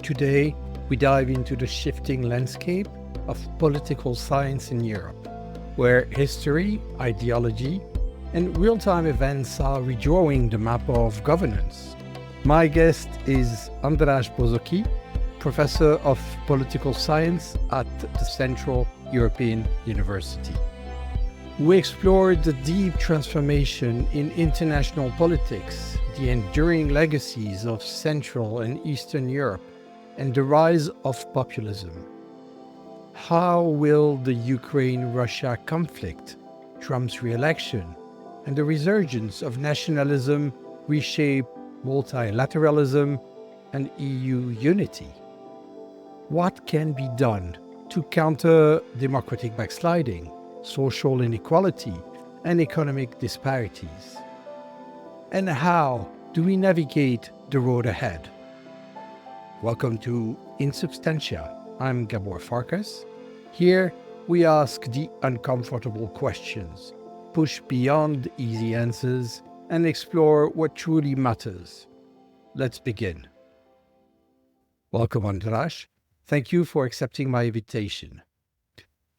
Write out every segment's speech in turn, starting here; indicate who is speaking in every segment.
Speaker 1: Today, we dive into the shifting landscape of political science in Europe, where history, ideology, and real-time events are redrawing the map of governance. My guest is András Bozóki, Professor of Political Science at the Central European University. We explored the deep transformation in international politics, the enduring legacies of Central and Eastern Europe, and the rise of populism. How will the Ukraine-Russia conflict, Trump's re-election, and the resurgence of nationalism reshape multilateralism and EU unity? What can be done to counter democratic backsliding, social inequality, and economic disparities? And how do we navigate the road ahead? Welcome to Insubstantia. I'm Gabor Farkas. Here we ask the uncomfortable questions, push beyond easy answers, and explore what truly matters. Let's begin. Welcome, András. Thank you for accepting my invitation.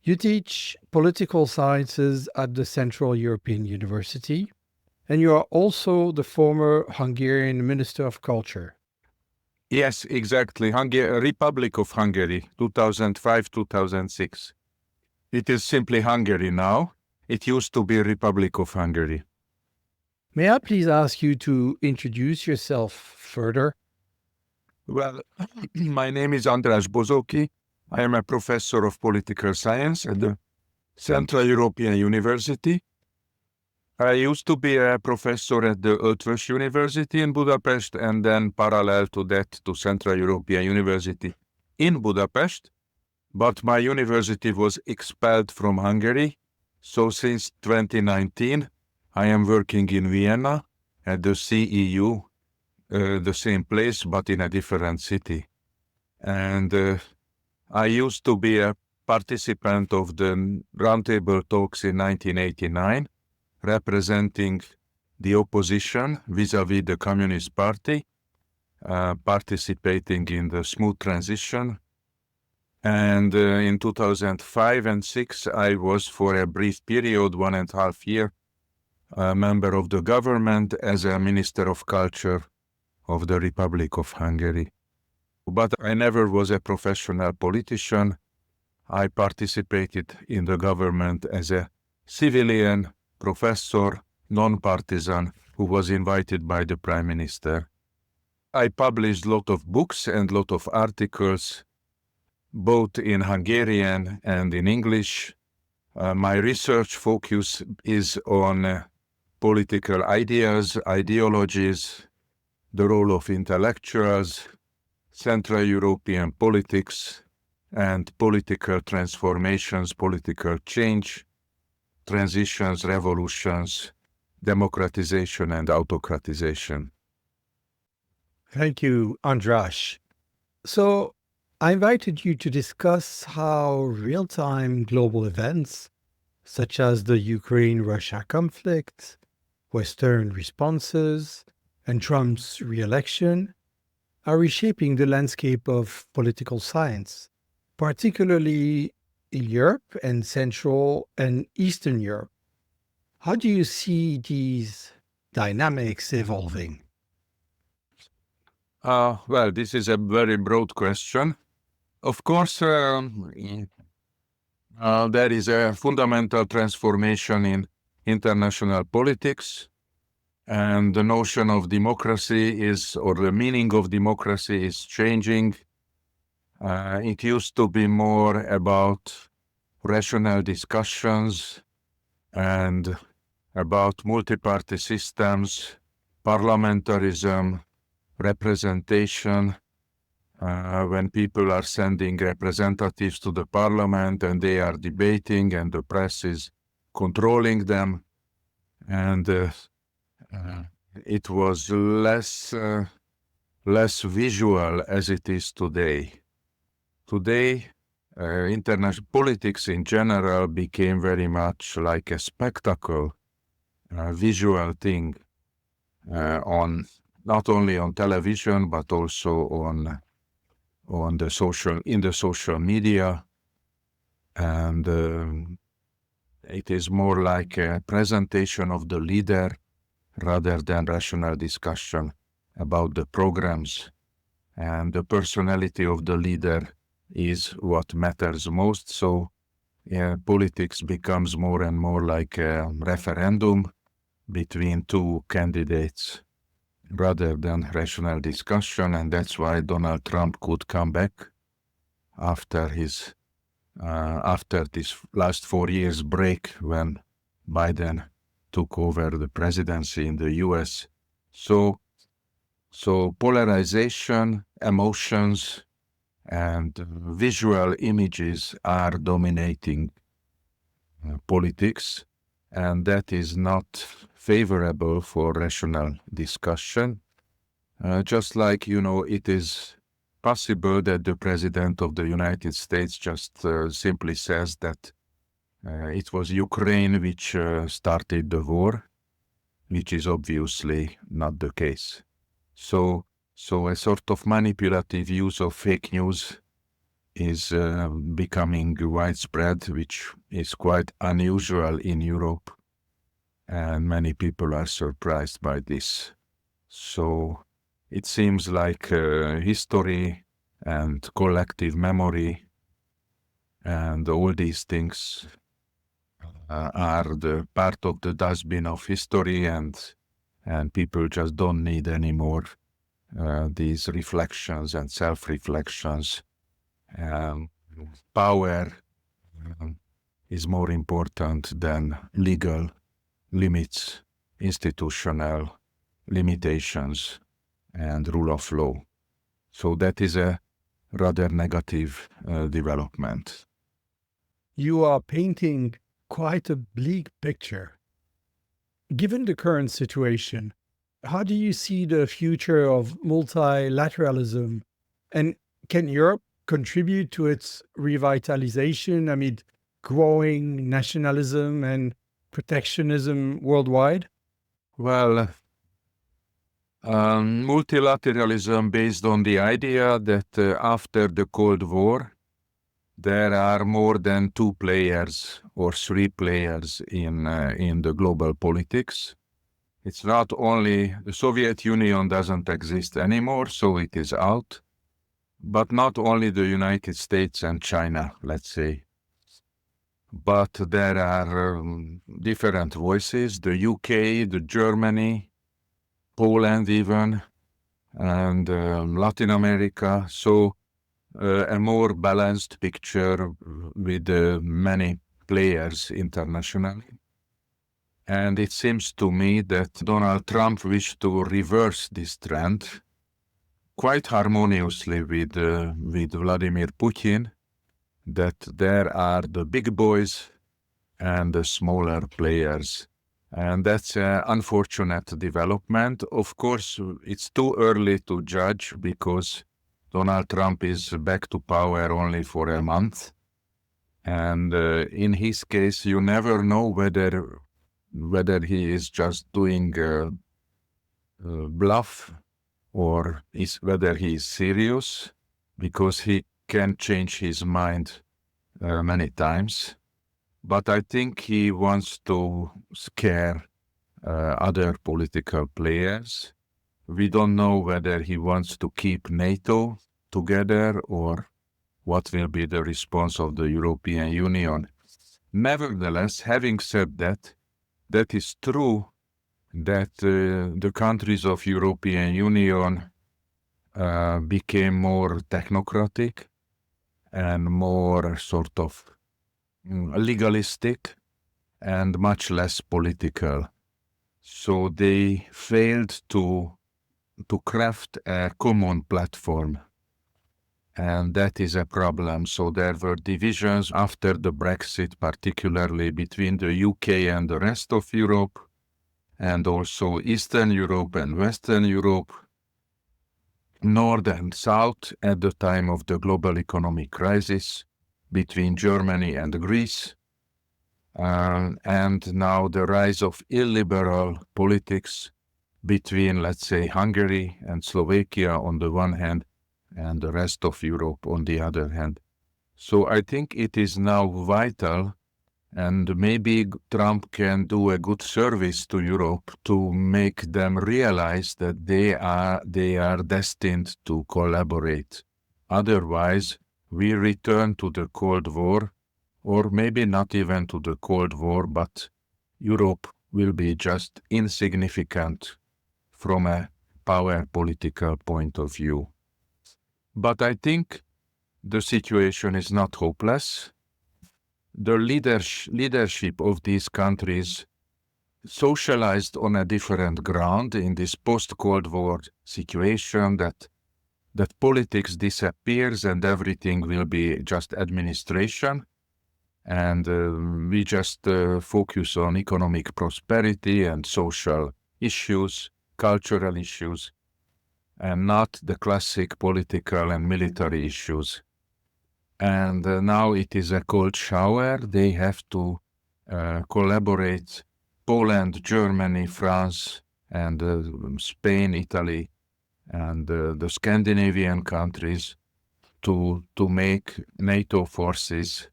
Speaker 1: You teach political sciences at the Central European University, and you are also the former Hungarian Minister of Culture.
Speaker 2: Yes, exactly. Republic of Hungary, 2005-2006. It is simply Hungary now. It used to be Republic of Hungary.
Speaker 1: May I please ask you to introduce yourself further?
Speaker 2: Well, my name is András Bozóki. I am a professor of political science at the Central European University. I used to be a professor at the Eötvös University in Budapest, and then parallel to that to Central European University in Budapest. But my university was expelled from Hungary, so since 2019 I am working in Vienna at the CEU, the same place but in a different city. And I used to be a participant of the roundtable talks in 1989, representing the opposition vis-à-vis the Communist Party, participating in the smooth transition. And in 2005 and 6, I was for a brief period, 1.5 years, a member of the government as a Minister of Culture of the Republic of Hungary. But I never was a professional politician. I participated in the government as a civilian, professor, non-partisan, who was invited by the Prime Minister. I published a lot of books and a lot of articles, both in Hungarian and in English. My research focus is on political ideas, ideologies, the role of intellectuals, Central European politics, and political transformations, political change, transitions, revolutions, democratization, and autocratization.
Speaker 1: Thank you, András. So, I invited you to discuss how real-time global events, such as the Ukraine-Russia conflict, Western responses, and Trump's re-election, are reshaping the landscape of political science, particularly in Europe and Central and Eastern Europe. How do you see these dynamics evolving?
Speaker 2: Well, this is a very broad question. Of course, there is a fundamental transformation in international politics, and the notion of democracy or the meaning of democracy is changing. It used to be more about rational discussions and about multi-party systems, parliamentarism, representation, when people are sending representatives to the parliament and they are debating and the press is controlling them. And it was less visual as it is today. Today, international politics in general became very much like a spectacle, a visual thing, on not only on television but also on the social media, and it is more like a presentation of the leader rather than rational discussion about the programs. And the personality of the leader is what matters most. So politics becomes more and more like a referendum between two candidates rather than rational discussion. And that's why Donald Trump could come back after this last 4 years break when Biden took over the presidency in the US. So polarization, emotions, and visual images are dominating politics, and that is not favorable for rational discussion. Just like, it is possible that the President of the United States just simply says that it was Ukraine which started the war, which is obviously not the case. So a sort of manipulative use of fake news is becoming widespread, which is quite unusual in Europe, and many people are surprised by this. So it seems like history and collective memory and all these things are the part of the dustbin of history, and people just don't need anymore these reflections and self-reflections. Power is more important than legal limits, institutional limitations, and rule of law. So that is a rather negative development.
Speaker 1: You are painting quite a bleak picture. Given the current situation, how do you see the future of multilateralism, and can Europe contribute to its revitalization amid growing nationalism and protectionism worldwide?
Speaker 2: Well, multilateralism based on the idea that after the Cold War, there are more than two players or three players in the global politics. It's not only the Soviet Union doesn't exist anymore, so it is out, but not only the United States and China, let's say. But there are different voices, the UK, the Germany, Poland even, and Latin America. So a more balanced picture with many players internationally. And it seems to me that Donald Trump wished to reverse this trend quite harmoniously with Vladimir Putin, that there are the big boys and the smaller players. And that's an unfortunate development. Of course, it's too early to judge because Donald Trump is back to power only for a month. And in his case, you never know whether he is just doing bluff or whether he is serious, because he can change his mind many times. But I think he wants to scare other political players. We don't know whether he wants to keep NATO together or what will be the response of the European Union. Nevertheless, having said that, that is true that the countries of European Union became more technocratic and more sort of legalistic and much less political. So they failed to craft a common platform, and that is a problem. So there were divisions after the Brexit, particularly between the UK and the rest of Europe, and also Eastern Europe and Western Europe, North and South at the time of the global economic crisis, between Germany and Greece, and now the rise of illiberal politics between, let's say, Hungary and Slovakia on the one hand, and the rest of Europe on the other hand. So I think it is now vital, and maybe Trump can do a good service to Europe to make them realize that they are destined to collaborate. Otherwise, we return to the Cold War, or maybe not even to the Cold War, but Europe will be just insignificant from a power political point of view. But I think the situation is not hopeless. The leadership of these countries socialized on a different ground in this post-Cold War situation that politics disappears and everything will be just administration, and we just focus on economic prosperity and social issues, cultural issues, and not the classic political and military issues. And now it is a cold shower. They have to collaborate, Poland, Germany, France, and Spain, Italy, and the Scandinavian countries to make NATO forces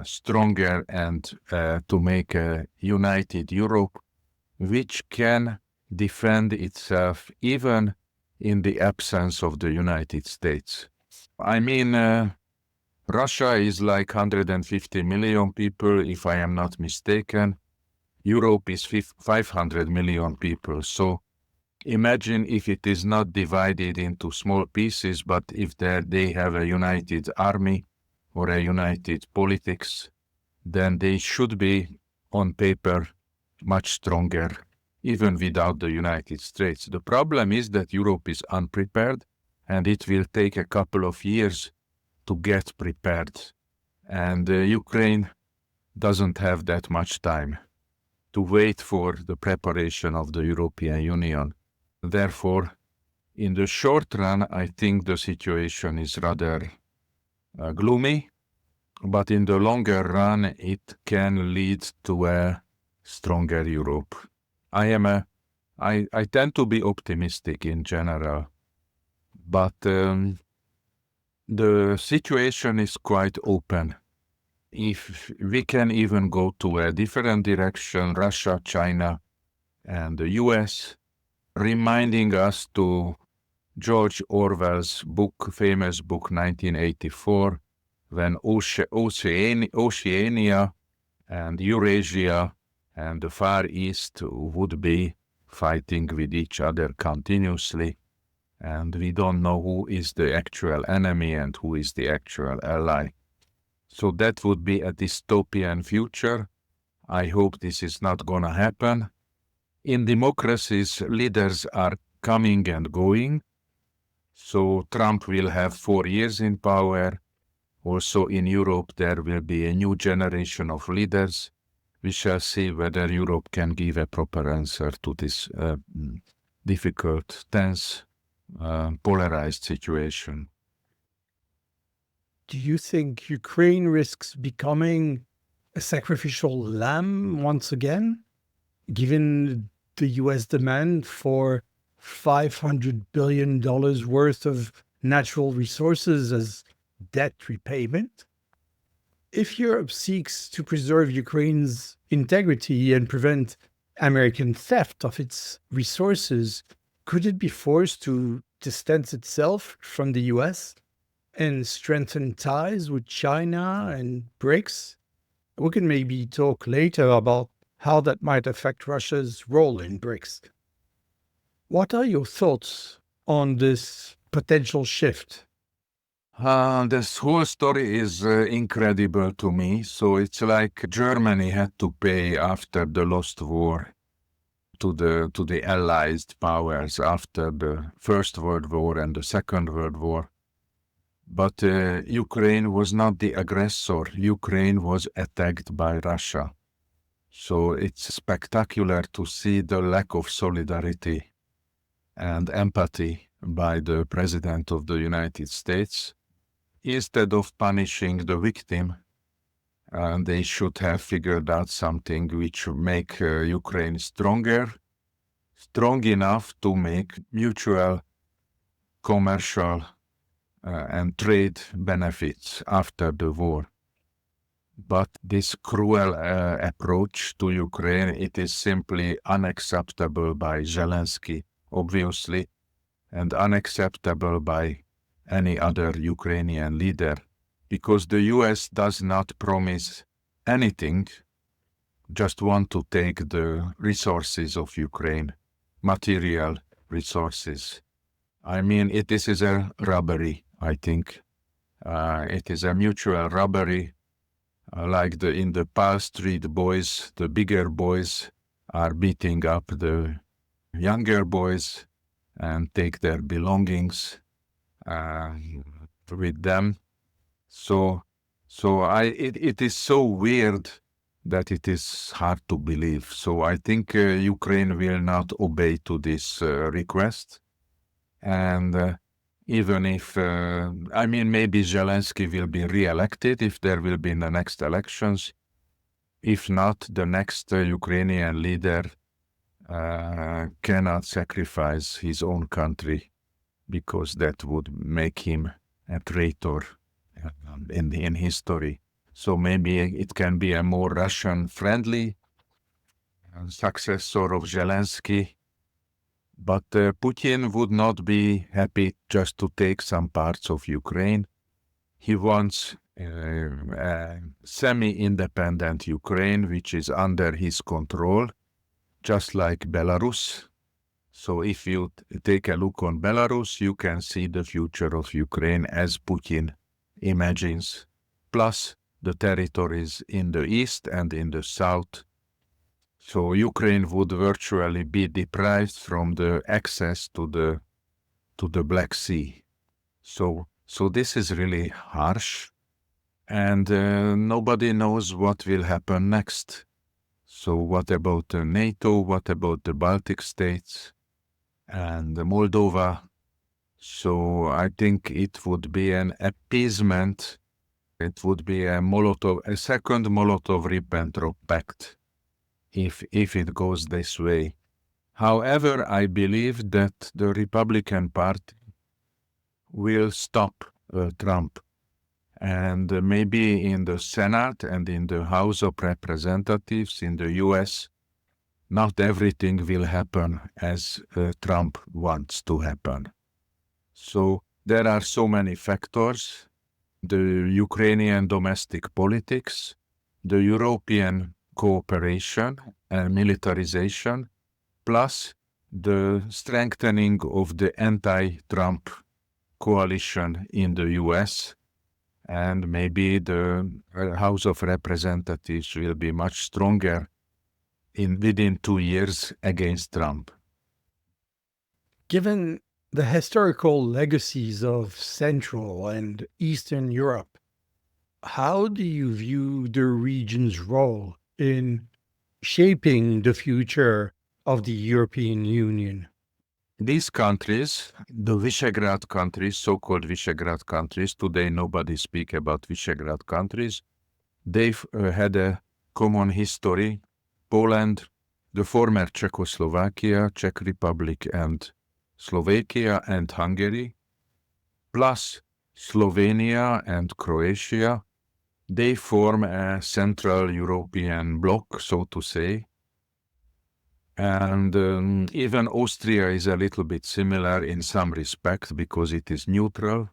Speaker 2: stronger and to make a united Europe, which can defend itself even in the absence of the United States. I mean, Russia is like 150 million people, if I am not mistaken. Europe is 500 million people. So imagine if it is not divided into small pieces, but if they have a united army or a united politics, then they should be, on paper, much stronger, even without the United States. The problem is that Europe is unprepared, and it will take a couple of years to get prepared. And Ukraine doesn't have that much time to wait for the preparation of the European Union. Therefore, in the short run, I think the situation is rather gloomy, but in the longer run, it can lead to a stronger Europe. I tend to be optimistic in general, but the situation is quite open. If we can even go to a different direction, Russia, China, and the US, reminding us to George Orwell's famous book 1984, when Oceania and Eurasia and the Far East would be fighting with each other continuously, and we don't know who is the actual enemy and who is the actual ally. So that would be a dystopian future. I hope this is not gonna happen. In democracies, leaders are coming and going. So Trump will have 4 years in power. Also in Europe, there will be a new generation of leaders. We shall see whether Europe can give a proper answer to this difficult, tense, polarized situation.
Speaker 1: Do you think Ukraine risks becoming a sacrificial lamb once again, given the US demand for $500 billion worth of natural resources as debt repayment? If Europe seeks to preserve Ukraine's integrity and prevent American theft of its resources, could it be forced to distance itself from the US and strengthen ties with China and BRICS? We can maybe talk later about how that might affect Russia's role in BRICS. What are your thoughts on this potential shift?
Speaker 2: This whole story is incredible to me. So it's like Germany had to pay after the lost war to the Allied powers after the First World War and the Second World War. But Ukraine was not the aggressor. Ukraine was attacked by Russia. So it's spectacular to see the lack of solidarity and empathy by the President of the United States. Instead of punishing the victim, they should have figured out something which make Ukraine stronger, strong enough to make mutual commercial and trade benefits after the war. But this cruel approach to Ukraine, it is simply unacceptable by Zelensky, obviously, and unacceptable by any other Ukrainian leader, because the US does not promise anything, just want to take the resources of Ukraine, material resources. I mean, this is a robbery, I think. It is a mutual robbery. Like in the past, street boys, the bigger boys are beating up the younger boys and take their belongings with them. So it is so weird that it is hard to believe. So I think Ukraine will not obey to this request. And even if, I mean, maybe Zelensky will be re-elected if there will be in the next elections. If not, the next Ukrainian leader cannot sacrifice his own country, because that would make him a traitor in history. So maybe it can be a more Russian-friendly successor of Zelensky. But Putin would not be happy just to take some parts of Ukraine. He wants a semi-independent Ukraine, which is under his control, just like Belarus. So if you take a look on Belarus, you can see the future of Ukraine as Putin imagines, plus the territories in the east and in the south. So Ukraine would virtually be deprived from the access to the Black Sea. So this is really harsh, and nobody knows what will happen next. So what about NATO? What about the Baltic states and Moldova? So I think it would be an appeasement. It would be a second Molotov-Ribbentrop Pact if it goes this way. However, I believe that the Republican Party will stop Trump. And maybe in the Senate and in the House of Representatives in the US, not everything will happen as Trump wants to happen. So there are so many factors: the Ukrainian domestic politics, the European cooperation and militarization, plus the strengthening of the anti-Trump coalition in the US, and maybe the House of Representatives will be much stronger within 2 years against Trump.
Speaker 1: Given the historical legacies of Central and Eastern Europe, how do you view the region's role in shaping the future of the European Union?
Speaker 2: These countries, the Visegrad countries, so-called Visegrad countries, today nobody speaks about Visegrad countries, they've had a common history. Poland, the former Czechoslovakia, Czech Republic and Slovakia and Hungary, plus Slovenia and Croatia, they form a Central European bloc, so to say. And even Austria is a little bit similar in some respect because it is neutral.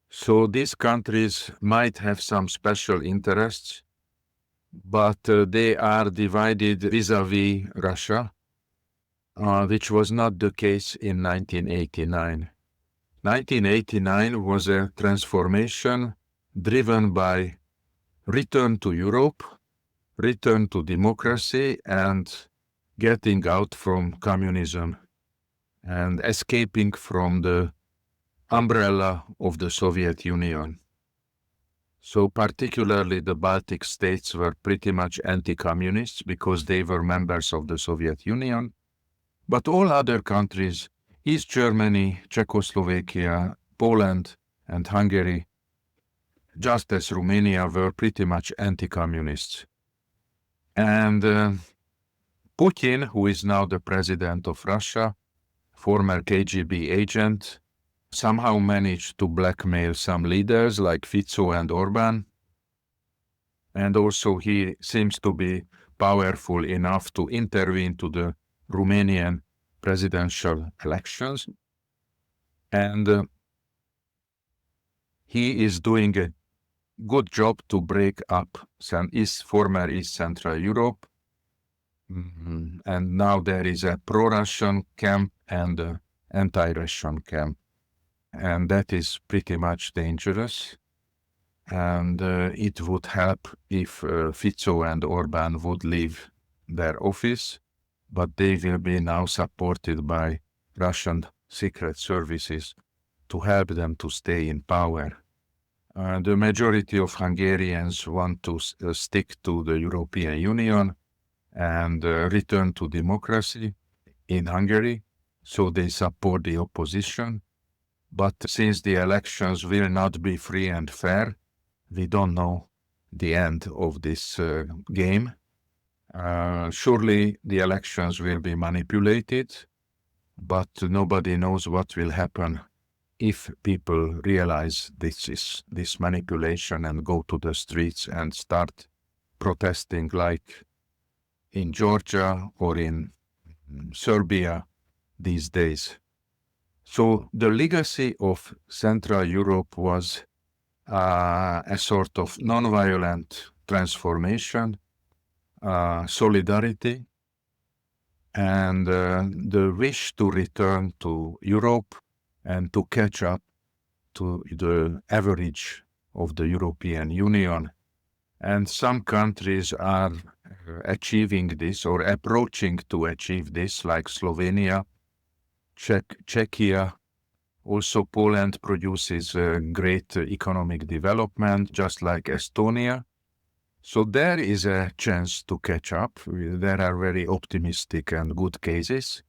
Speaker 2: So these countries might have some special interests, but they are divided vis-à-vis Russia, which was not the case in 1989. 1989 was a transformation driven by return to Europe, return to democracy, and getting out from communism and escaping from the umbrella of the Soviet Union. So particularly the Baltic states were pretty much anti-communist because they were members of the Soviet Union. But all other countries, East Germany, Czechoslovakia, Poland, and Hungary, just as Romania, were pretty much anti-communists. And Putin, who is now the president of Russia, former KGB agent, somehow managed to blackmail some leaders like Fico and Orban. And also he seems to be powerful enough to intervene to the Romanian presidential elections. And he is doing a good job to break up former East Central Europe. And now there is a pro-Russian camp and an anti-Russian camp. And that is pretty much dangerous. And it would help if Fico and Orban would leave their office, but they will be now supported by Russian secret services to help them to stay in power. The majority of Hungarians want to stick to the European Union and return to democracy in Hungary, so they support the opposition. But since the elections will not be free and fair, we don't know the end of this game. Surely the elections will be manipulated, but nobody knows what will happen if people realize this manipulation and go to the streets and start protesting like in Georgia or in Serbia these days. So the legacy of Central Europe was a sort of non-violent transformation, solidarity, and the wish to return to Europe and to catch up to the average of the European Union. And some countries are achieving this or approaching to achieve this, like Slovenia, Czechia. Also, Poland produces great economic development, just like Estonia. So there is a chance to catch up. There are very optimistic and good cases.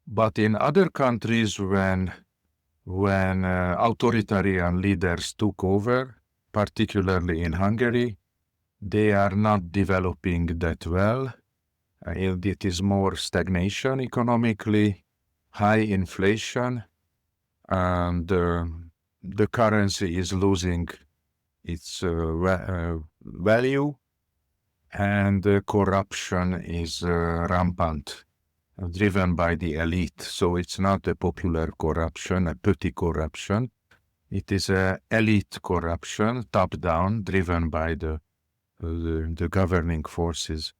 Speaker 2: But in other countries, when authoritarian leaders took over, particularly in Hungary, they are not developing that well. It is more stagnation economically, high inflation, and the currency is losing its value, and corruption is rampant, driven by the elite. So it's not a popular corruption, a petty corruption. It is an elite corruption, top-down, driven by the governing forces.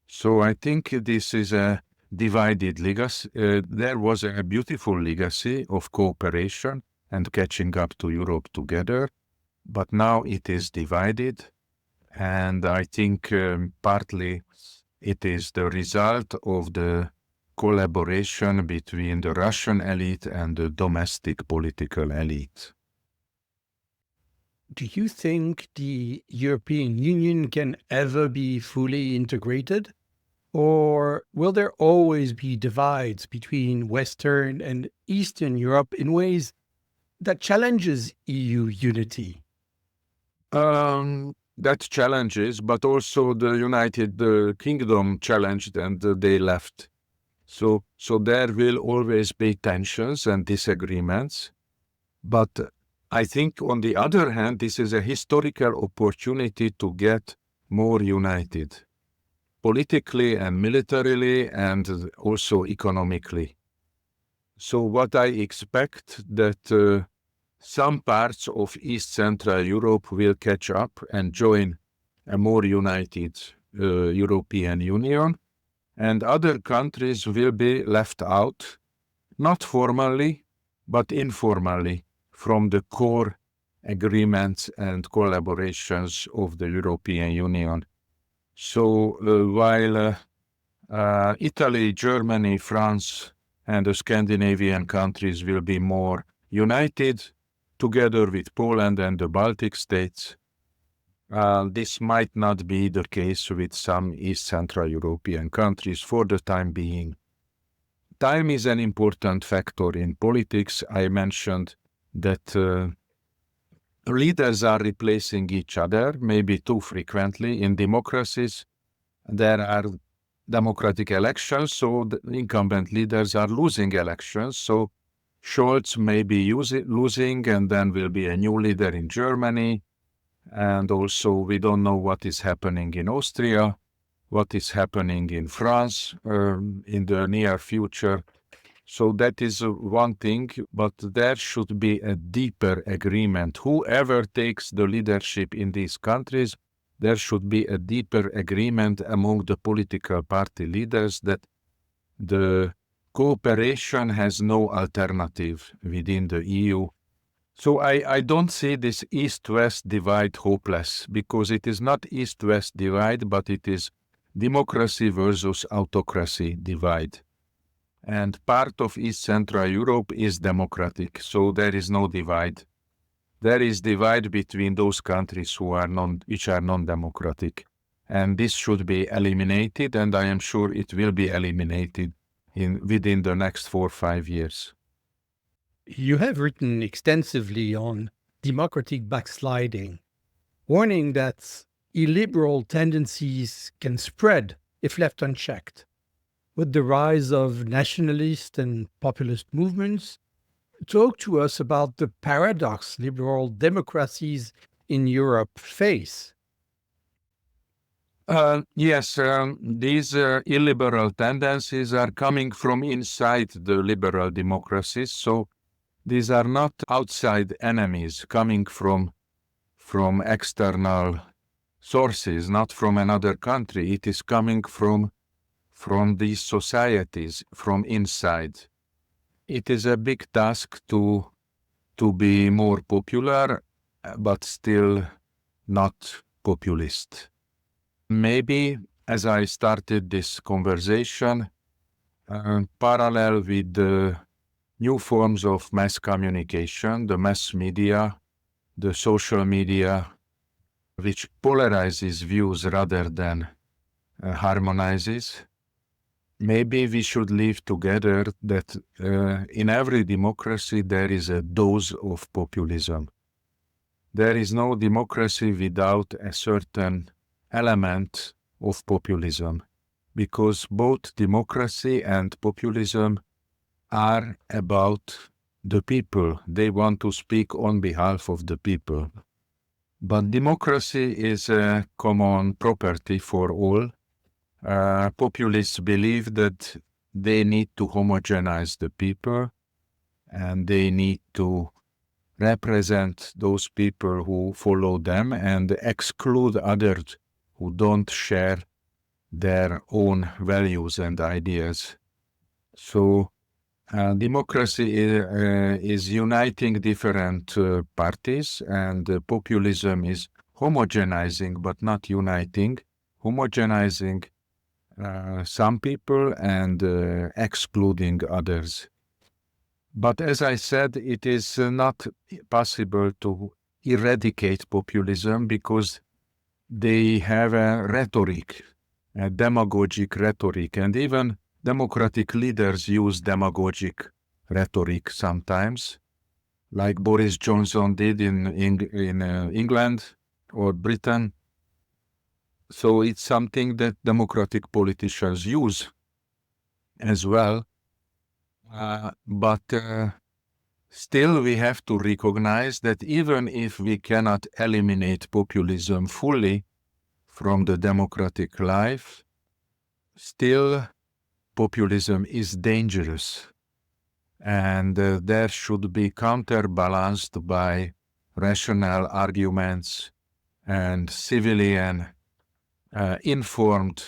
Speaker 2: So I think this is a divided legacy. There was a beautiful legacy of cooperation and catching up to Europe together, but now it is divided, and I think partly it is the result of the collaboration between the Russian elite and the domestic political elite.
Speaker 1: Do you think the European Union can ever be fully integrated? Or will there always be divides between Western and Eastern Europe in ways that challenges EU unity?
Speaker 2: That challenges, but also the United Kingdom challenged and they left. So there will always be tensions and disagreements. But I think on the other hand, this is a historical opportunity to get more united, politically and militarily and also economically. So what I expect that some parts of East Central Europe will catch up and join a more united European Union, and other countries will be left out, not formally, but informally, from the core agreements and collaborations of the European Union. So while Italy, Germany, France, and the Scandinavian countries will be more united, together with Poland and the Baltic states, this might not be the case with some East Central European countries for the time being. Time is an important factor in politics. I mentioned that leaders are replacing each other, maybe too frequently. In democracies, there are democratic elections, so the incumbent leaders are losing elections. So Scholz may be losing, and then will be a new leader in Germany. And also, we don't know what is happening in Austria, what is happening in France in the near future. So that is one thing, but there should be a deeper agreement. Whoever takes the leadership in these countries, there should be a deeper agreement among the political party leaders that the cooperation has no alternative within the EU. So I don't see this East-West divide hopeless, because it is not East-West divide, but it is democracy versus autocracy divide. And part of East Central Europe is democratic, so there is no divide. There is divide between those countries which are non-democratic. And this should be eliminated, and I am sure it will be eliminated within the next 4 or 5 years.
Speaker 1: You have written extensively on democratic backsliding, warning that illiberal tendencies can spread if left unchecked. With the rise of nationalist and populist movements, talk to us about the paradox liberal democracies in Europe face.
Speaker 2: Yes, these illiberal tendencies are coming from inside the liberal democracies, so these are not outside enemies coming from external sources, not from another country. It is coming from these societies, from inside. It is a big task to be more popular, but still not populist. Maybe, as I started this conversation, parallel with the new forms of mass communication, the mass media, the social media, which polarizes views rather than harmonizes, maybe we should live together that in every democracy there is a dose of populism. There is no democracy without a certain element of populism, because both democracy and populism are about the people. They want to speak on behalf of the people. But democracy is a common property for all. Populists believe that they need to homogenize the people, and they need to represent those people who follow them and exclude others who don't share their own values and ideas. So democracy is uniting different parties, and populism is homogenizing but not uniting, homogenizing some people and excluding others. But as I said, it is not possible to eradicate populism because they have a rhetoric, a demagogic rhetoric, and even democratic leaders use demagogic rhetoric sometimes, like Boris Johnson did in England or Britain. So it's something that democratic politicians use as well. But still we have to recognize that even if we cannot eliminate populism fully from the democratic life, still populism is dangerous, and there should be counterbalanced by rational arguments and civilian informed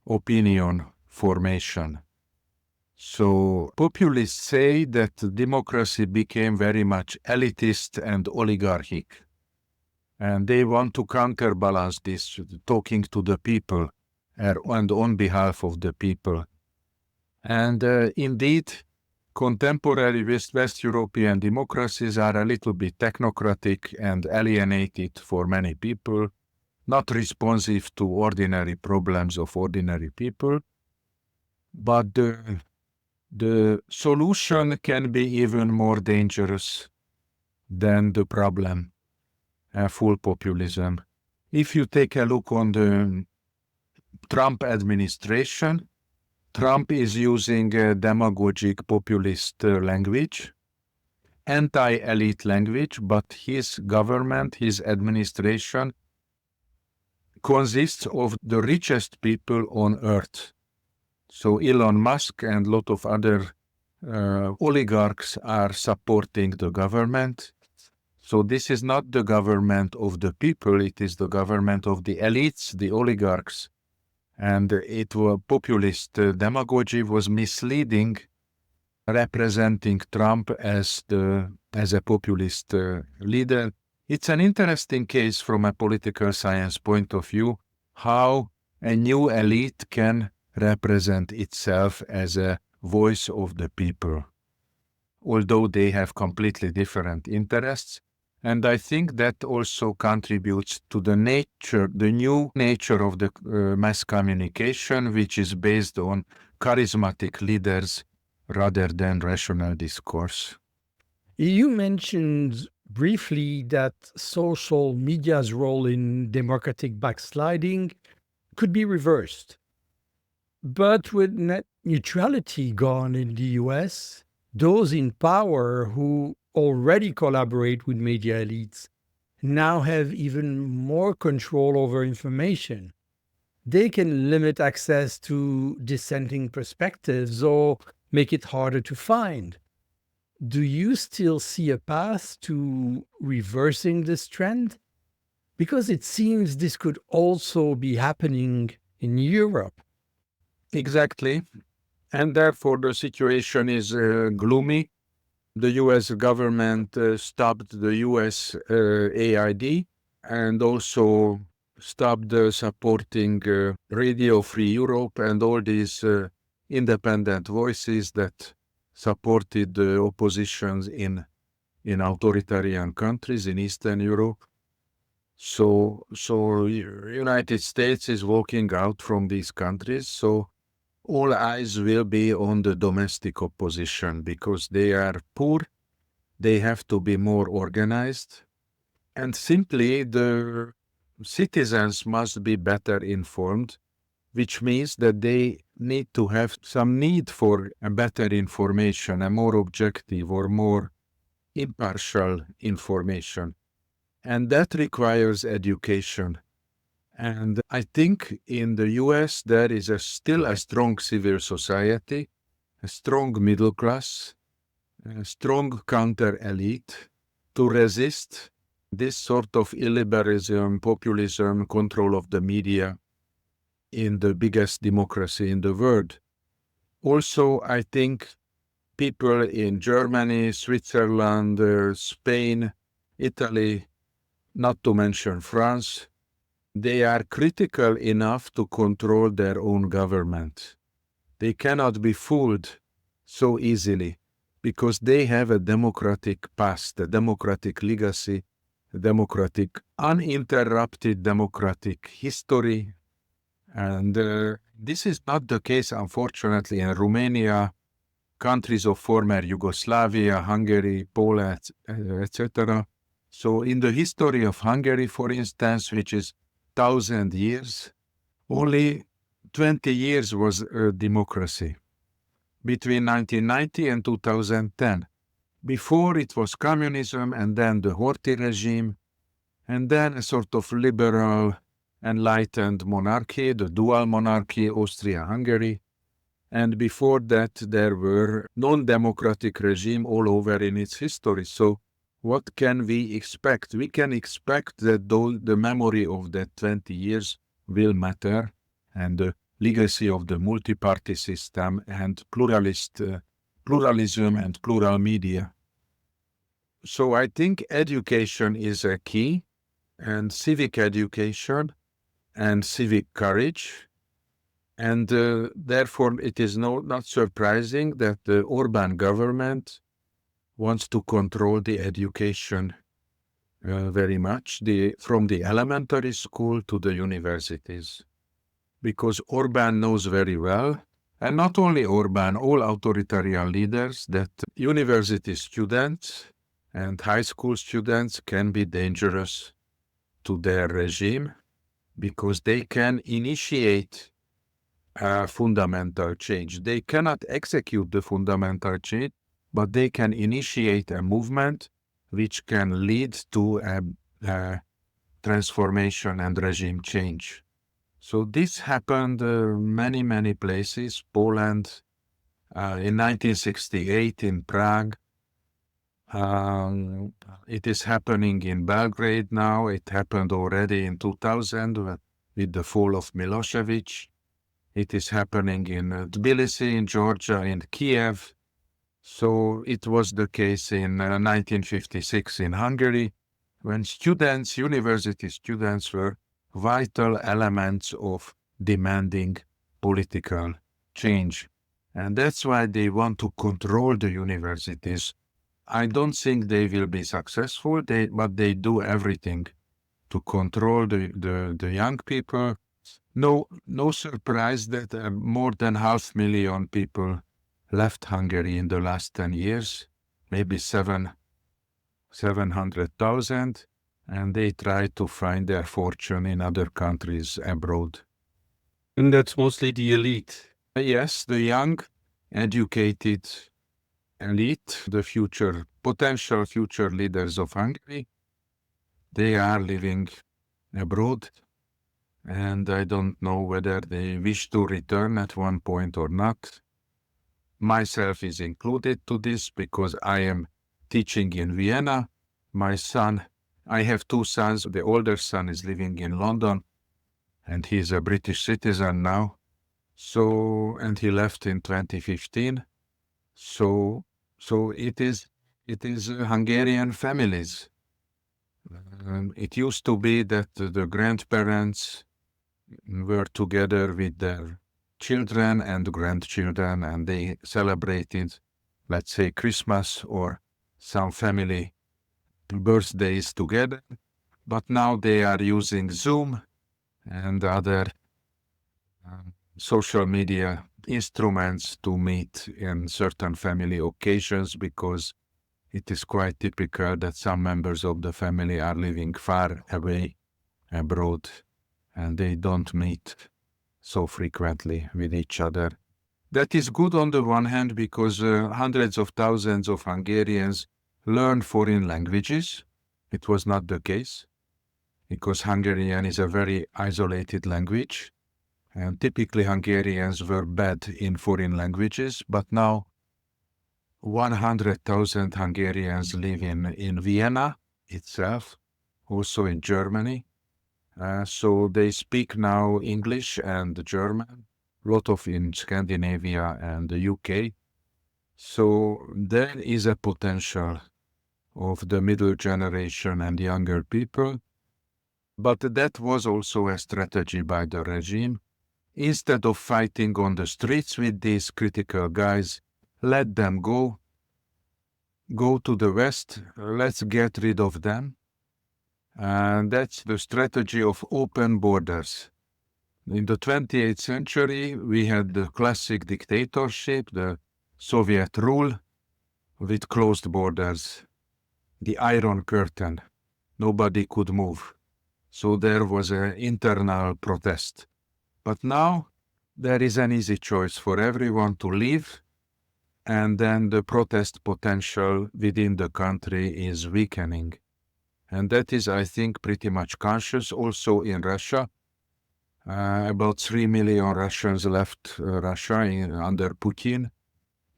Speaker 2: opinion formation. So populists say that democracy became very much elitist and oligarchic, and they want to counterbalance this, talking to the people and on behalf of the people. And indeed, contemporary West European democracies are a little bit technocratic and alienated for many people, not responsive to ordinary problems of ordinary people. But the solution can be even more dangerous than the problem, full populism. If you take a look on the Trump administration, Trump is using demagogic populist language, anti-elite language, but his government, his administration consists of the richest people on earth. So Elon Musk and a lot of other oligarchs are supporting the government. So this is not the government of the people, it is the government of the elites, the oligarchs. And it was populist demagogy was misleading, representing Trump as a populist leader. It's an interesting case from a political science point of view, how a new elite can represent itself as a voice of the people, although they have completely different interests. And I think that also contributes to the new nature of the mass communication, which is based on charismatic leaders rather than rational discourse.
Speaker 1: You mentioned briefly that social media's role in democratic backsliding could be reversed. But with net neutrality gone in the US, those in power who already collaborate with media elites now have even more control over information. They can limit access to dissenting perspectives or make it harder to find. Do you still see a path to reversing this trend? Because it seems this could also be happening in Europe.
Speaker 2: Exactly. And therefore the situation is gloomy. The US government stopped the US AID and also stopped supporting Radio Free Europe and all these independent voices that supported the oppositions in authoritarian countries in Eastern Europe. So United States is walking out from these countries. So all eyes will be on the domestic opposition because they are poor, they have to be more organized, and simply the citizens must be better informed, which means that they need to have some need for a better information, a more objective or more impartial information. And that requires education. And I think in the US there is still a strong civil society, a strong middle class, a strong counter-elite to resist this sort of illiberalism, populism, control of the media in the biggest democracy in the world. Also, I think people in Germany, Switzerland, Spain, Italy, not to mention France, they are critical enough to control their own government. They cannot be fooled so easily because they have a democratic past, a democratic legacy, a democratic, uninterrupted democratic history. And this is not the case, unfortunately, in Romania, countries of former Yugoslavia, Hungary, Poland, etc. So in the history of Hungary, for instance, which is 1,000 years, only 20 years was a democracy between 1990 and 2010. Before it was communism and then the Horthy regime and then a sort of liberal, enlightened monarchy, the dual monarchy, Austria-Hungary. And before that, there were non-democratic regime all over in its history. So what can we expect? We can expect that the memory of that 20 years will matter and the legacy of the multi-party system and pluralism and plural media. So I think education is a key, and civic education and civic courage. And therefore it is not surprising that the Orban government wants to control the education very much, from the elementary school to the universities. Because Orban knows very well, and not only Orban, all authoritarian leaders, that university students and high school students can be dangerous to their regime because they can initiate a fundamental change. They cannot execute the fundamental change, but they can initiate a movement which can lead to a transformation and regime change. So this happened many places. Poland in 1968 in Prague. It is happening in Belgrade now. It happened already in 2000 with the fall of Milosevic. It is happening in Tbilisi, in Georgia, in Kiev. So it was the case in 1956 in Hungary, when students, university students, were vital elements of demanding political change. And that's why they want to control the universities. I don't think they will be successful, but they do everything to control the young people. No surprise that more than 500,000 people left Hungary in the last 10 years, maybe 700,000, and they try to find their fortune in other countries abroad.
Speaker 1: And that's mostly the elite.
Speaker 2: Yes, the young, educated elite, the potential future leaders of Hungary, they are living abroad, and I don't know whether they wish to return at one point or not. Myself is included to this because I am teaching in Vienna. My son, I have two sons. The older son is living in London, and he's a British citizen now. So, and he left in 2015. So it is Hungarian families. It used to be that the grandparents were together with their children and grandchildren, and they celebrated, let's say, Christmas or some family birthdays together. But now they are using Zoom and other social media instruments to meet in certain family occasions, because it is quite typical that some members of the family are living far away abroad and they don't meet so frequently with each other. That is good on the one hand because hundreds of thousands of Hungarians learn foreign languages. It was not the case because Hungarian is a very isolated language, and typically Hungarians were bad in foreign languages, but now 100,000 Hungarians live in Vienna itself, also in Germany. So they speak now English and German, a lot of in Scandinavia and the UK. So there is a potential of the middle generation and younger people. But that was also a strategy by the regime. Instead of fighting on the streets with these critical guys, let them go to the West, let's get rid of them. And that's the strategy of open borders. In the 28th century, we had the classic dictatorship, the Soviet rule, with closed borders, the Iron Curtain. Nobody could move. So there was an internal protest. But now there is an easy choice for everyone to leave, and then the protest potential within the country is weakening. And that is, I think, pretty much conscious also in Russia. About 3 million Russians left Russia under Putin.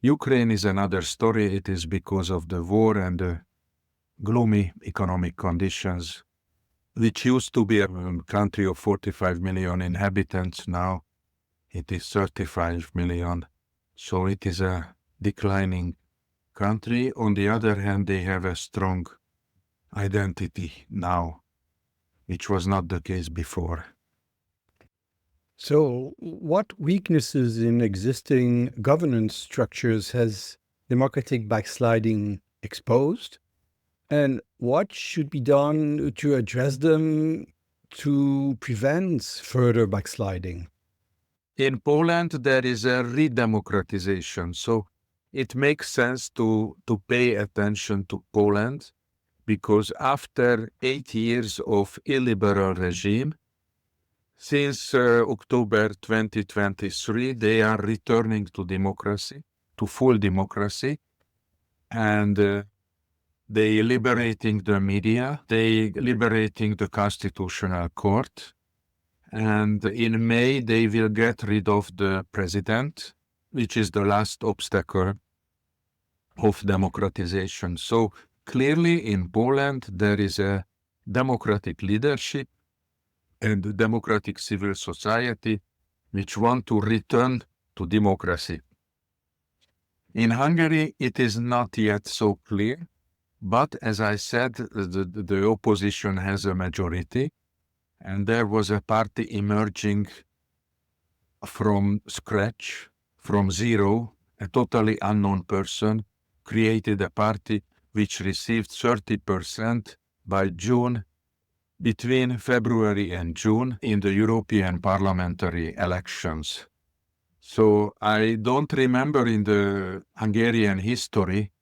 Speaker 2: Ukraine is another story. It is because of the war and the gloomy economic conditions, which used to be a country of 45 million inhabitants. Now it is 35 million. So it is a declining country. On the other hand, they have a strong identity now, which was not the case before.
Speaker 1: So, what weaknesses in existing governance structures has democratic backsliding exposed? And what should be done to address them to prevent further backsliding?
Speaker 2: In Poland, there is a redemocratization. So it makes sense to pay attention to Poland, because after 8 years of illiberal regime, since October 2023, they are returning to democracy, to full democracy. and they liberating the media, they liberating the constitutional court, and in May they will get rid of the president, which is the last obstacle of democratization. So clearly in Poland there is a democratic leadership and democratic civil society which want to return to democracy. In Hungary it is not yet so clear, but as I said, the opposition has a majority, and there was a party emerging from scratch, from zero, a totally unknown person created a party which received 30% by June, between February and June, in the European parliamentary elections. So I don't remember in the Hungarian history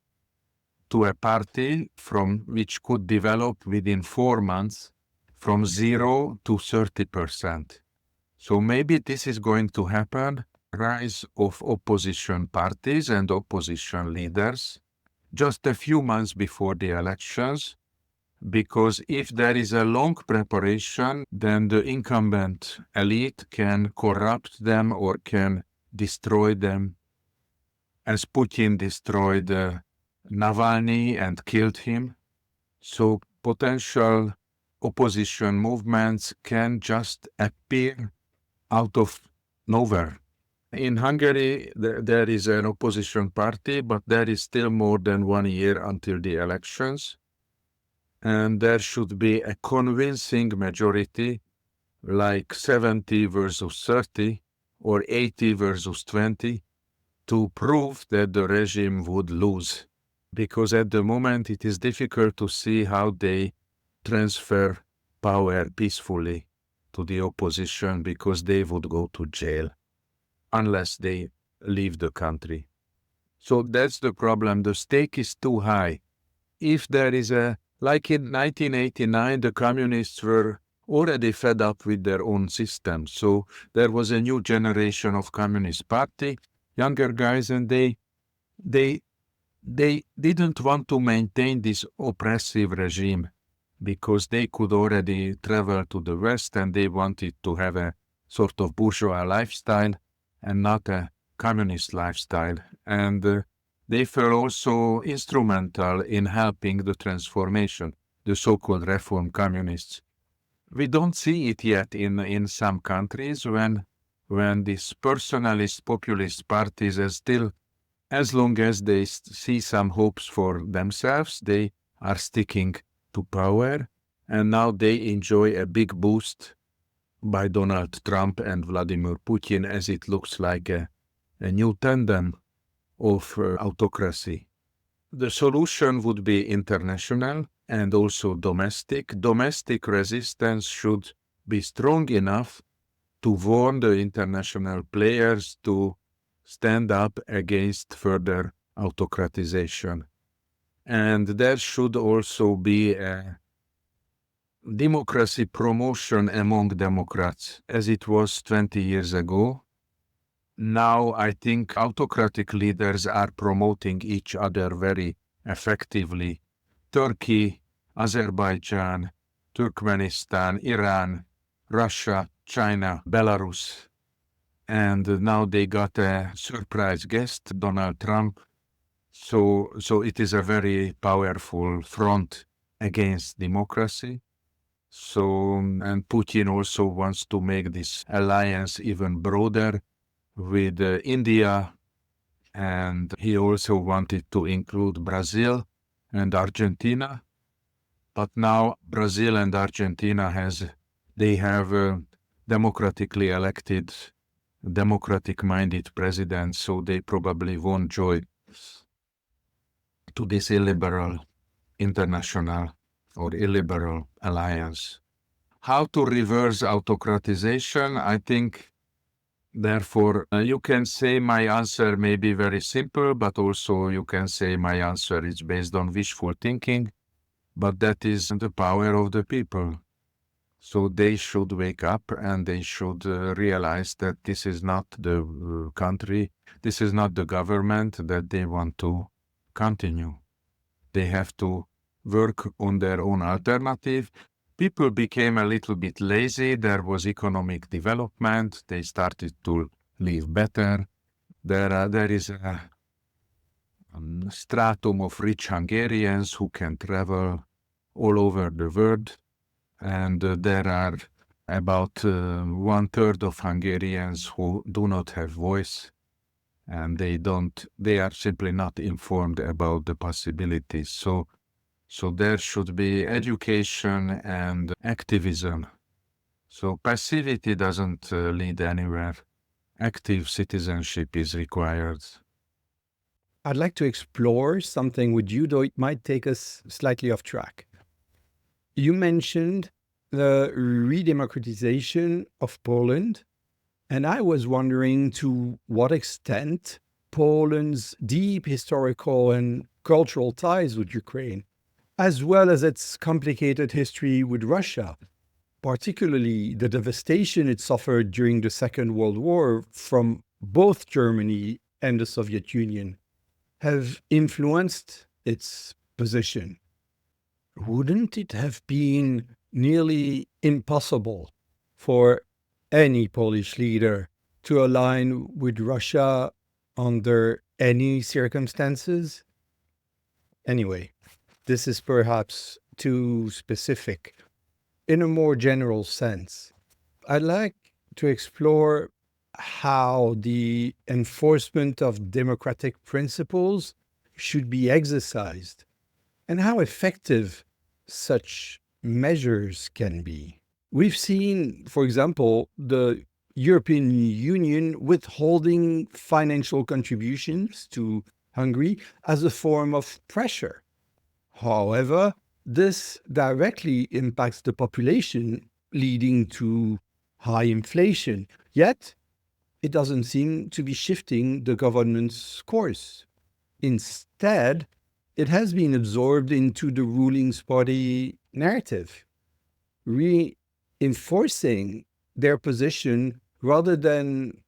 Speaker 2: to a party from which could develop within 4 months from 0 to 30%. So maybe this is going to happen, rise of opposition parties and opposition leaders just a few months before the elections, because if there is a long preparation, then the incumbent elite can corrupt them or can destroy them, as Putin destroyed Navalny and killed him. So potential opposition movements can just appear out of nowhere. In Hungary, there is an opposition party, but there is still more than 1 year until the elections. And there should be a convincing majority, like 70 versus 30 or 80 versus 20, to prove that the regime would lose. Because at the moment it is difficult to see how they transfer power peacefully to the opposition, because they would go to jail unless they leave the country. So that's the problem. The stake is too high. If there is like in 1989, the communists were already fed up with their own system. So there was a new generation of Communist Party, younger guys, and they didn't want to maintain this oppressive regime because they could already travel to the West and they wanted to have a sort of bourgeois lifestyle and not a communist lifestyle. And they were also instrumental in helping the transformation, the so-called reform communists. We don't see it yet in some countries when these personalist populist parties are still, as long as they see some hopes for themselves, they are sticking to power, and now they enjoy a big boost by Donald Trump and Vladimir Putin, as it looks like a new tandem of autocracy. The solution would be international and also domestic. Domestic resistance should be strong enough to warn the international players to stand up against further autocratization. And there should also be a democracy promotion among Democrats, as it was 20 years ago. Now I think autocratic leaders are promoting each other very effectively. Turkey, Azerbaijan, Turkmenistan, Iran, Russia, China, Belarus. And now they got a surprise guest, Donald Trump. So it is a very powerful front against democracy. So, and Putin also wants to make this alliance even broader with India, and he also wanted to include Brazil and Argentina. But now Brazil and Argentina have democratically elected, democratic-minded presidents, so they probably won't join to this illiberal international or illiberal alliance. How to reverse autocratization? I think, therefore, you can say my answer may be very simple, but also you can say my answer is based on wishful thinking, but that is the power of the people. So they should wake up and they should realize that this is not the country, this is not the government that they want to continue. They have to work on their own alternative. People became a little bit lazy. There was economic development. They started to live better. There is a stratum of rich Hungarians who can travel all over the world. And there are about 1/3 of Hungarians who do not have voice, and they are simply not informed about the possibilities. So there should be education and activism. So passivity doesn't lead anywhere. Active citizenship is required.
Speaker 1: I'd like to explore something with you, though it might take us slightly off track. You mentioned the redemocratization of Poland, and I was wondering to what extent Poland's deep historical and cultural ties with Ukraine, as well as its complicated history with Russia, particularly the devastation it suffered during the Second World War from both Germany and the Soviet Union, have influenced its position. Wouldn't it have been nearly impossible for any Polish leader to align with Russia under any circumstances? Anyway, this is perhaps too specific. In a more general sense, I'd like to explore how the enforcement of democratic principles should be exercised and how effective such measures can be. We've seen, for example, the European Union withholding financial contributions to Hungary as a form of pressure. However, this directly impacts the population, leading to high inflation. Yet, it doesn't seem to be shifting the government's course. Instead, it has been absorbed into the ruling party narrative, reinforcing their position rather than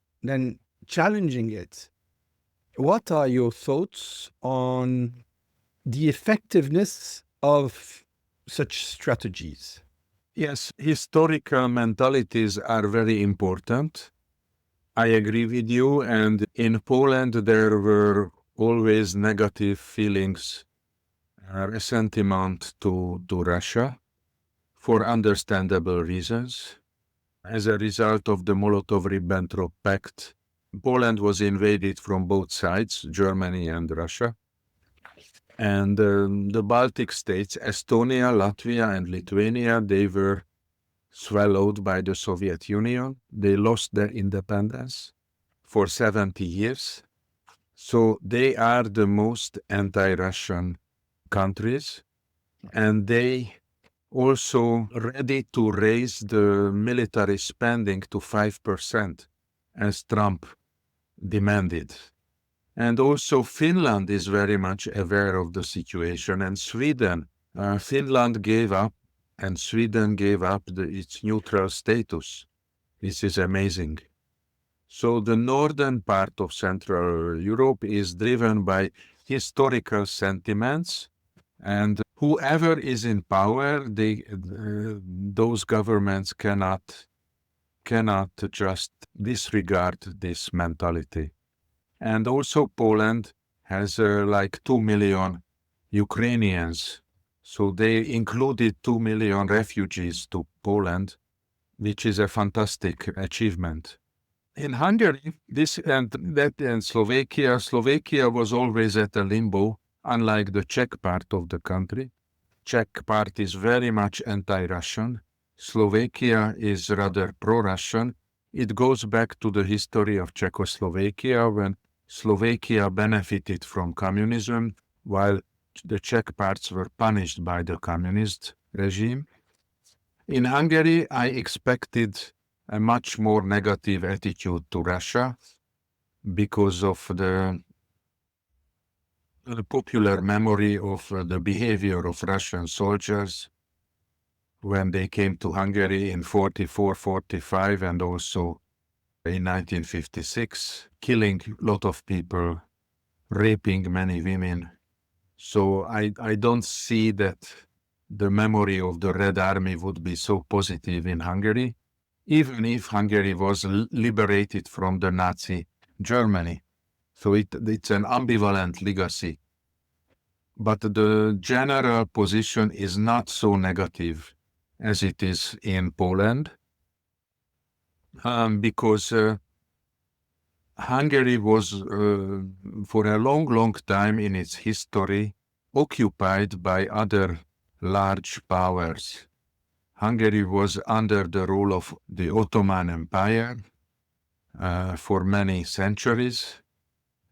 Speaker 1: challenging it. What are your thoughts on the effectiveness of such strategies?
Speaker 2: Yes, historical mentalities are very important. I agree with you, and in Poland there were always negative feelings, resentment to Russia for understandable reasons. As a result of the Molotov-Ribbentrop Pact, Poland was invaded from both sides, Germany and Russia. And the Baltic states, Estonia, Latvia, and Lithuania, they were swallowed by the Soviet Union. They lost their independence for 70 years. So they are the most anti-Russian countries, and they also ready to raise the military spending to 5%, as Trump demanded. And also Finland is very much aware of the situation, and Sweden. Finland gave up, and Sweden gave up its neutral status. This is amazing. So the northern part of Central Europe is driven by historical sentiments, and whoever is in power, those governments cannot just disregard this mentality. And also Poland has like 2 million Ukrainians. So they included 2 million refugees to Poland, which is a fantastic achievement. In Hungary, and Slovakia was always at a limbo, unlike the Czech part of the country. Czech part is very much anti-Russian. Slovakia is rather pro-Russian. It goes back to the history of Czechoslovakia, when Slovakia benefited from communism, while the Czech parts were punished by the communist regime. In Hungary, I expected a much more negative attitude to Russia because of the popular memory of the behavior of Russian soldiers when they came to Hungary in 44-45 and also in 1956, killing a lot of people, raping many women. So I don't see that the memory of the Red Army would be so positive in Hungary, even if Hungary was liberated from the Nazi Germany. So it's an ambivalent legacy. But the general position is not so negative as it is in Poland, because Hungary was, for a long, long time in its history, occupied by other large powers. Hungary was under the rule of the Ottoman Empire for many centuries,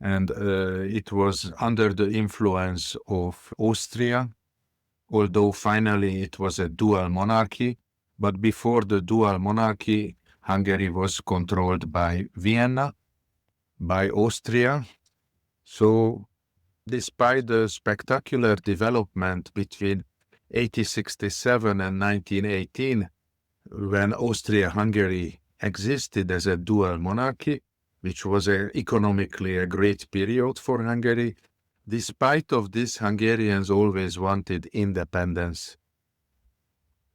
Speaker 2: and it was under the influence of Austria, although finally it was a dual monarchy. But before the dual monarchy, Hungary was controlled by Vienna, by Austria. So despite the spectacular development between 1867 and 1918, when Austria-Hungary existed as a dual monarchy, which was economically a great period for Hungary, despite of this, Hungarians always wanted independence.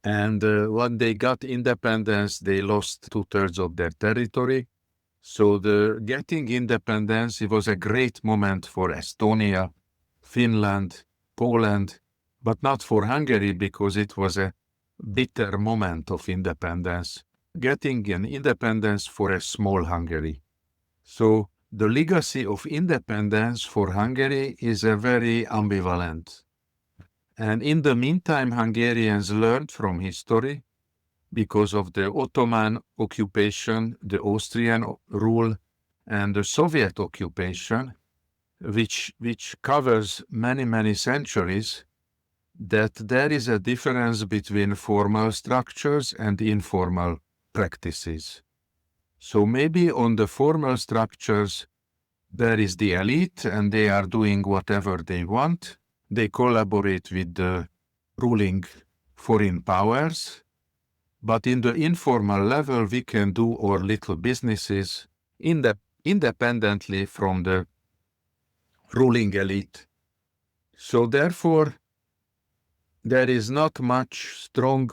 Speaker 2: And when they got independence, they lost 2/3 of their territory. So the getting independence, it was a great moment for Estonia, Finland, Poland, but not for Hungary because it was a bitter moment of independence, getting an independence for a small Hungary. So the legacy of independence for Hungary is a very ambivalent. And in the meantime, Hungarians learned from history because of the Ottoman occupation, the Austrian rule, and the Soviet occupation, which covers many, many centuries, that there is a difference between formal structures and informal practices. So maybe on the formal structures, there is the elite and they are doing whatever they want. They collaborate with the ruling foreign powers. But in the informal level, we can do our little businesses independently from the ruling elite. So therefore, there is not much strong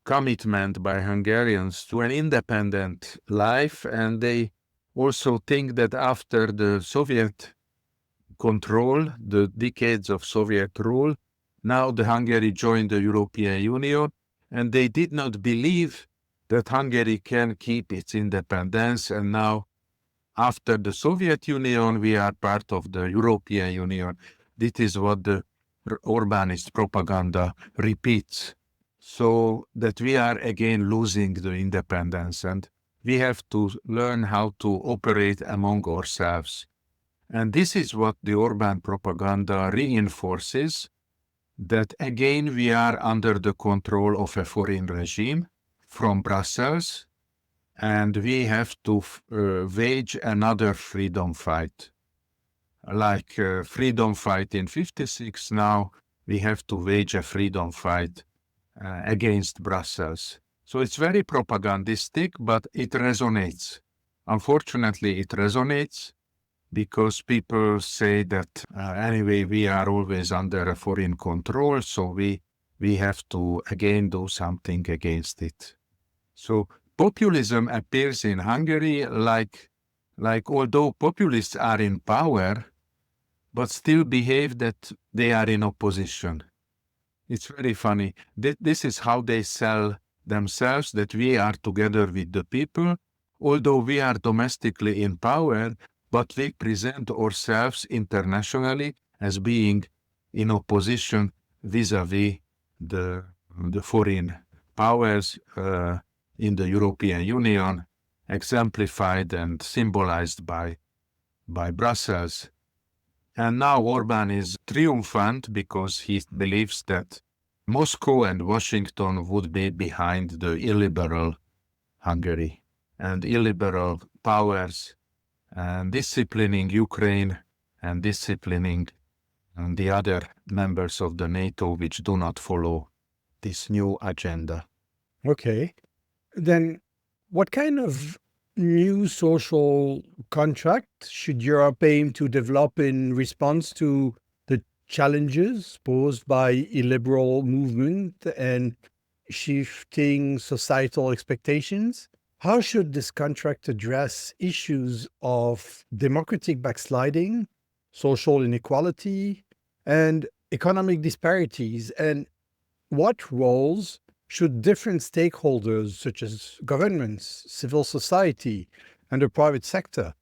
Speaker 2: commitment by Hungarians to an independent life, and they also think that after the Soviet control, the decades of Soviet rule, now the Hungary joined the European Union, and they did not believe that Hungary can keep its independence, and now after the Soviet Union, we are part of the European Union. This is what the Orbanist propaganda repeats. So that we are again losing the independence, and we have to learn how to operate among ourselves. And this is what the Orban propaganda reinforces, that again we are under the control of a foreign regime from Brussels, and we have to wage another freedom fight. Like freedom fight in 56, now we have to wage a freedom fight against Brussels. So it's very propagandistic, but it resonates. Unfortunately, it resonates because people say that anyway, we are always under a foreign control, so we have to again do something against it. So populism appears in Hungary like although populists are in power, but still behave that they are in opposition. It's very funny. This is how they sell themselves, that we are together with the people, although we are domestically in power, but we present ourselves internationally as being in opposition vis-à-vis the foreign powers in the European Union, exemplified and symbolized by Brussels. And now Orban is triumphant because he believes that Moscow and Washington would be behind the illiberal Hungary and illiberal powers and disciplining Ukraine and disciplining the other members of the NATO which do not follow this new agenda.
Speaker 1: Okay. Then what kind of new social contract should Europe aim to develop in response to the challenges posed by illiberal movement and shifting societal expectations? How should this contract address issues of democratic backsliding, social inequality, and economic disparities? And what roles should different stakeholders, such as governments, civil society, and the private sector,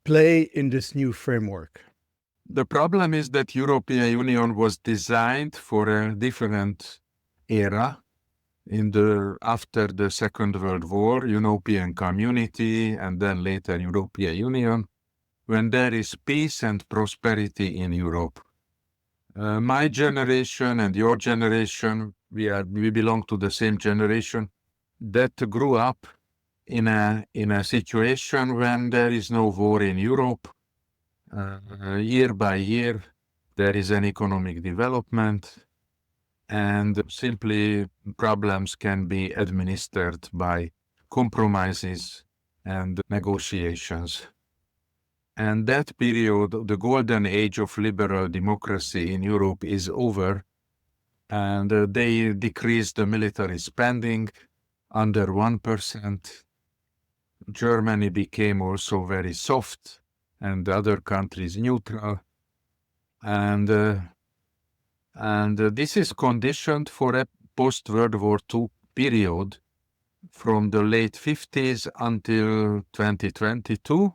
Speaker 1: play in this new framework?
Speaker 2: The problem is that European Union was designed for a different era. After the Second World War, European Community, and then later European Union, when there is peace and prosperity in Europe. My generation and your generation, we belong to the same generation that grew up in a situation when there is no war in Europe. Year by year, there is an economic development, and simply problems can be administered by compromises and negotiations. And that period, the golden age of liberal democracy in Europe, is over, and they decreased the military spending under 1%. Germany became also very soft, and other countries neutral. And this is conditioned for a post-World War II period from the late 50s until 2022.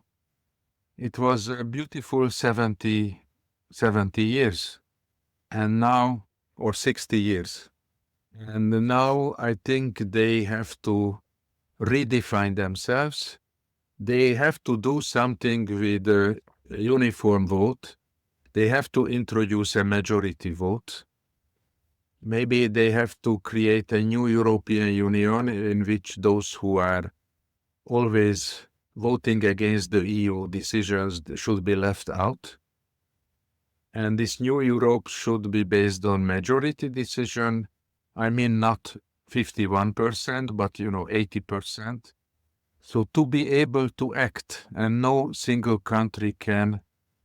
Speaker 2: It was a beautiful 70 years, and now, or 60 years. And now I think they have to redefine themselves. They have to do something with the uniform vote. They have to introduce a majority vote. Maybe they have to create a new European Union in which those who are always voting against the EU decisions should be left out. And this new Europe should be based on majority decision. I mean, not 51%, but 80%. So to be able to act, and no single country can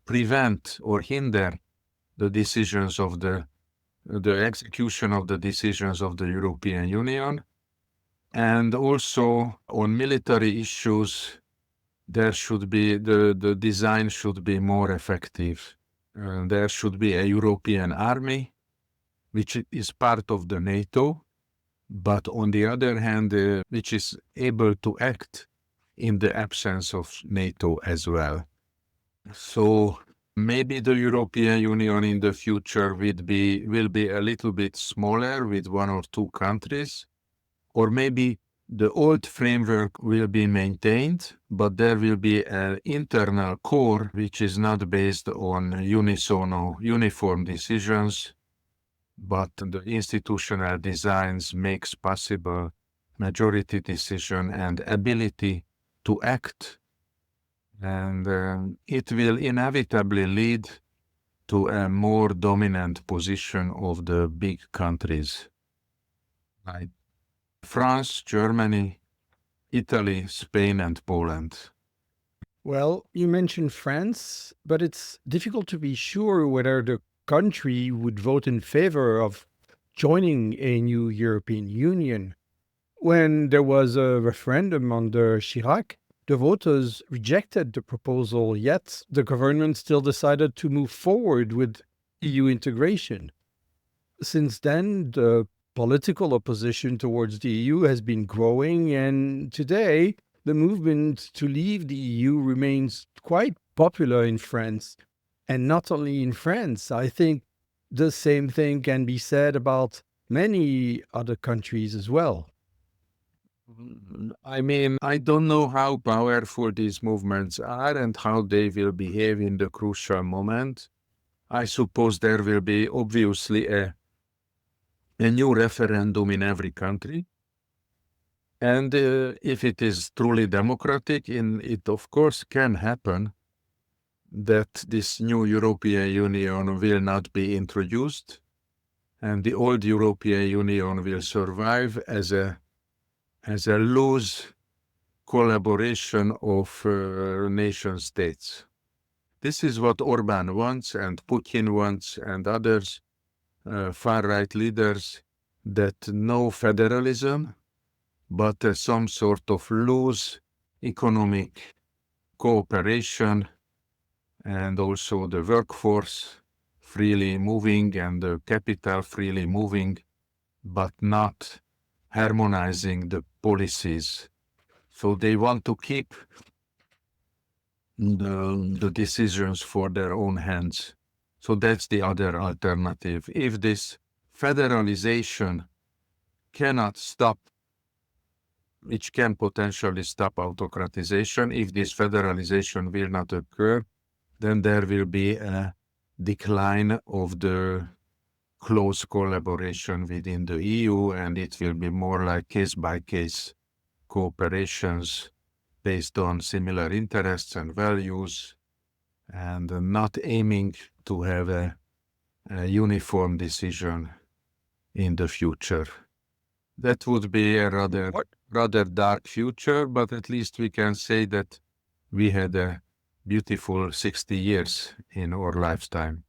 Speaker 2: prevent or hinder the decisions of the execution of the decisions of the European Union. And also on military issues, there should be, the design should be more effective. There should be a European army, which is part of the NATO, but on the other hand, which is able to act in the absence of NATO as well. So maybe the European Union in the future will be a little bit smaller with one or two countries, or maybe the old framework will be maintained, but there will be an internal core which is not based on uniform decisions, but the institutional designs makes possible majority decision and ability to act. And it will inevitably lead to a more dominant position of the big countries, like France, Germany, Italy, Spain, and Poland.
Speaker 1: Well, you mentioned France, but it's difficult to be sure whether the country would vote in favor of joining a new European Union. When there was a referendum under Chirac, the voters rejected the proposal, yet the government still decided to move forward with EU integration. Since then, the political opposition towards the EU has been growing, and today the movement to leave the EU remains quite popular in France. And not only in France, I think the same thing can be said about many other countries as well.
Speaker 2: I mean, I don't know how powerful these movements are and how they will behave in the crucial moment. I suppose there will be obviously a new referendum in every country. And if it is truly democratic, it of course can happen that this new European Union will not be introduced, and the old European Union will survive as a loose collaboration of nation states. This is what Orban wants and Putin wants and others, far-right leaders, that no federalism, but some sort of loose economic cooperation, and also the workforce freely moving and the capital freely moving, but not harmonizing the policies. So they want to keep the decisions for their own hands. So that's the other alternative. If this federalization cannot stop, which can potentially stop autocratization, if this federalization will not occur, then there will be a decline of the close collaboration within the EU, and it will be more like case-by-case cooperations based on similar interests and values, and not aiming to have a uniform decision in the future. That would be a rather dark future, but at least we can say that we had a beautiful 60 years in our lifetime.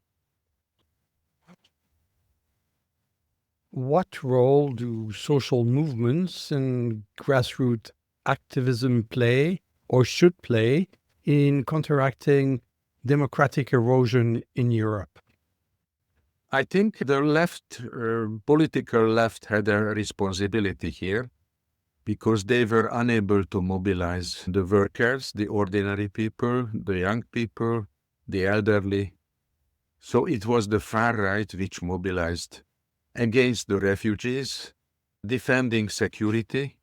Speaker 1: What role do social movements and grassroots activism play or should play in counteracting democratic erosion in Europe?
Speaker 2: I think the left, political left, had a responsibility here because they were unable to mobilize the workers, the ordinary people, the young people, the elderly. So it was the far right which mobilized against the refugees, defending security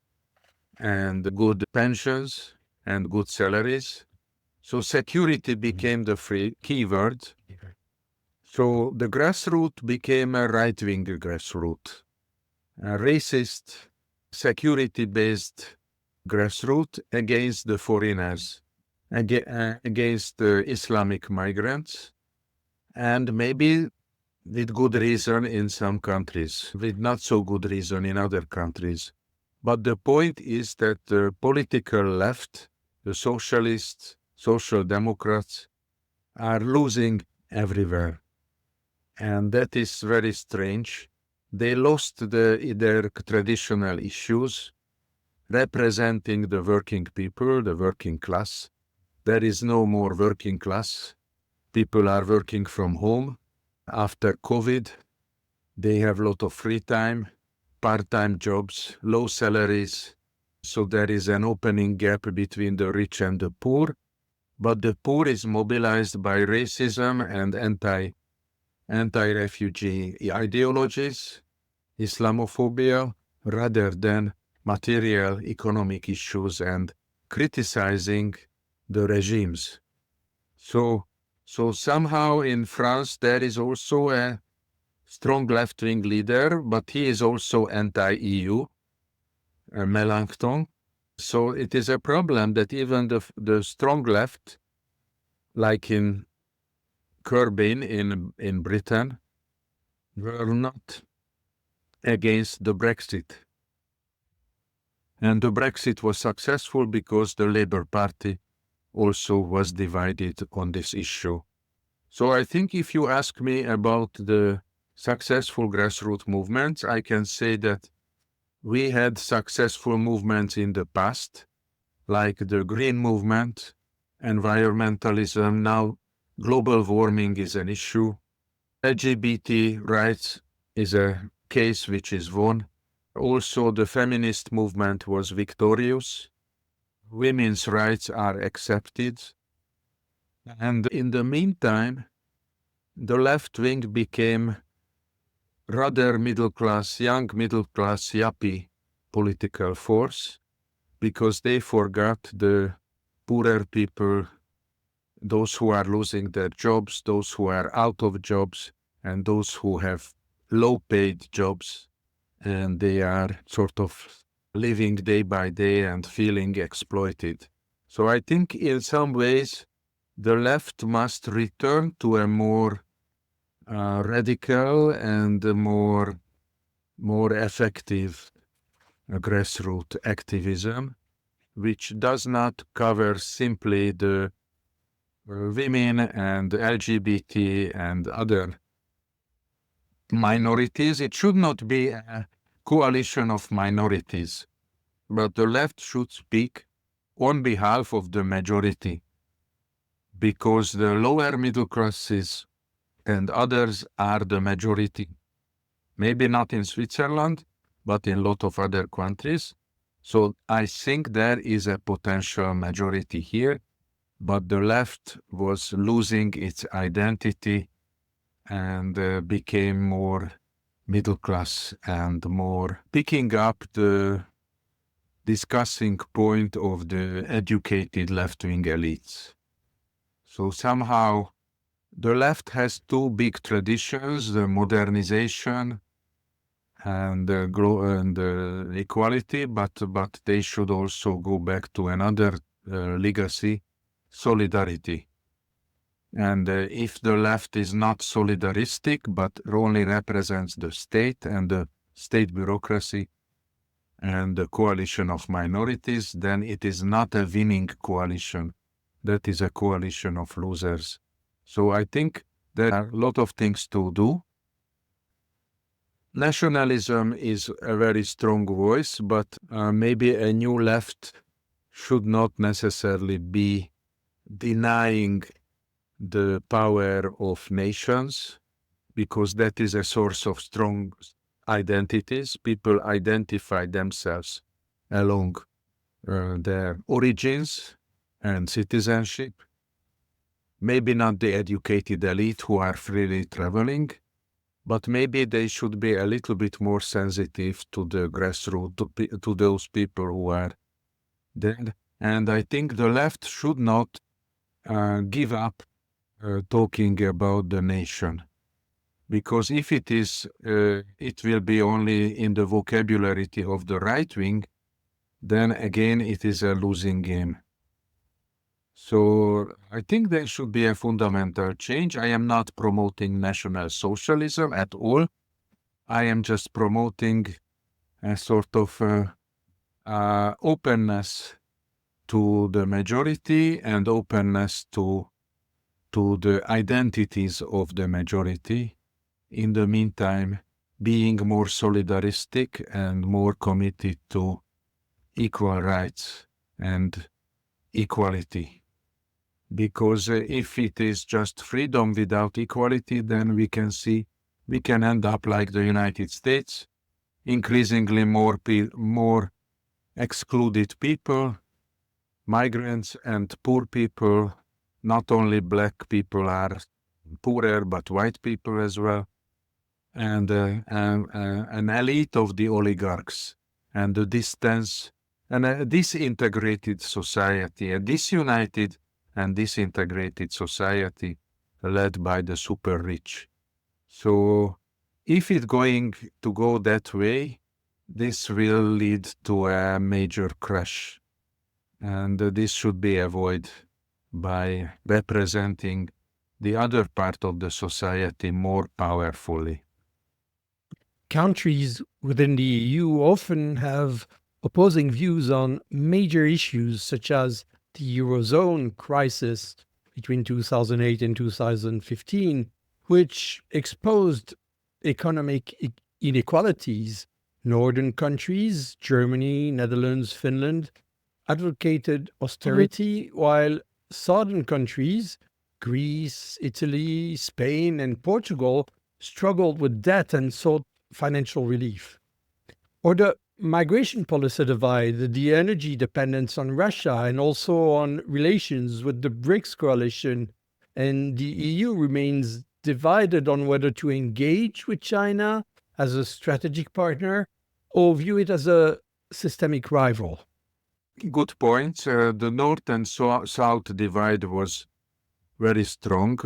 Speaker 2: and good pensions and good salaries. So security became the keyword. So the grassroots became a right-wing grassroots, a racist, security-based grassroots against the foreigners, against the Islamic migrants, and maybe with good reason in some countries, with not so good reason in other countries. But the point is that the political left, the socialists, social democrats, are losing everywhere. And that is very strange. They lost their traditional issues, representing the working people, the working class. There is no more working class. People are working from home. After COVID, they have a lot of free time, part-time jobs, low salaries. So there is an opening gap between the rich and the poor. But the poor is mobilized by racism and anti-refugee ideologies, Islamophobia, rather than material economic issues and criticizing the regimes. So somehow in France there is also a strong left-wing leader, but he is also anti-EU, Mélenchon. So it is a problem that even the strong left, like in Corbyn in Britain, were not against the Brexit. And the Brexit was successful because the Labour Party also was divided on this issue. So I think if you ask me about the successful grassroots movements, I can say that we had successful movements in the past, like the Green Movement, environmentalism. Now global warming is an issue. LGBT rights is a case which is won. Also, the feminist movement was victorious. Women's rights are accepted. And in the meantime, the left wing became rather middle-class, young middle-class, yuppie political force because they forgot the poorer people, those who are losing their jobs, those who are out of jobs, and those who have low-paid jobs, and they are sort of living day by day and feeling exploited. So I think in some ways the left must return to a more radical and more effective grassroots activism, which does not cover simply the women and LGBT and other minorities. It should not be a coalition of minorities, but the left should speak on behalf of the majority, because the lower middle classes and others are the majority. Maybe not in Switzerland, but in a lot of other countries. So I think there is a potential majority here, but the left was losing its identity and became more middle class and more picking up the discussing point of the educated left-wing elites. So somehow the left has two big traditions, the modernization and equality, but they should also go back to another legacy, solidarity. And if the left is not solidaristic, but only represents the state and the state bureaucracy and the coalition of minorities, then it is not a winning coalition. That is a coalition of losers. So I think there are a lot of things to do. Nationalism is a very strong voice, but maybe a new left should not necessarily be denying the power of nations, because that is a source of strong identities. People identify themselves along their origins and citizenship. Maybe not the educated elite who are freely traveling, but maybe they should be a little bit more sensitive to the grassroots, to those people who are there. And I think the left should not give up talking about the nation, because if it is, it will be only in the vocabulary of the right wing, then again it is a losing game. So I think there should be a fundamental change. I am not promoting National Socialism at all. I am just promoting a sort of openness to the majority and openness to the identities of the majority. In the meantime, being more solidaristic and more committed to equal rights and equality. Because if it is just freedom without equality, then we can end up like the United States, increasingly more excluded people, migrants and poor people. Not only black people are poorer, but white people as well, and an elite of the oligarchs, and the distance, and a disintegrated society, a disunited and disintegrated society led by the super rich. So if it's going to go that way, this will lead to a major crash. And this should be avoided by representing the other part of the society more powerfully.
Speaker 1: Countries within the EU often have opposing views on major issues such as the Eurozone crisis between 2008 and 2015, which exposed economic inequalities. Northern countries, Germany, Netherlands, Finland, advocated austerity, while southern countries, Greece, Italy, Spain, and Portugal, struggled with debt and sought financial relief. Or the migration policy divide, the energy dependence on Russia, and also on relations with the BRICS coalition. And the EU remains divided on whether to engage with China as a strategic partner or view it as a systemic rival.
Speaker 2: Good point. The North and South divide was very strong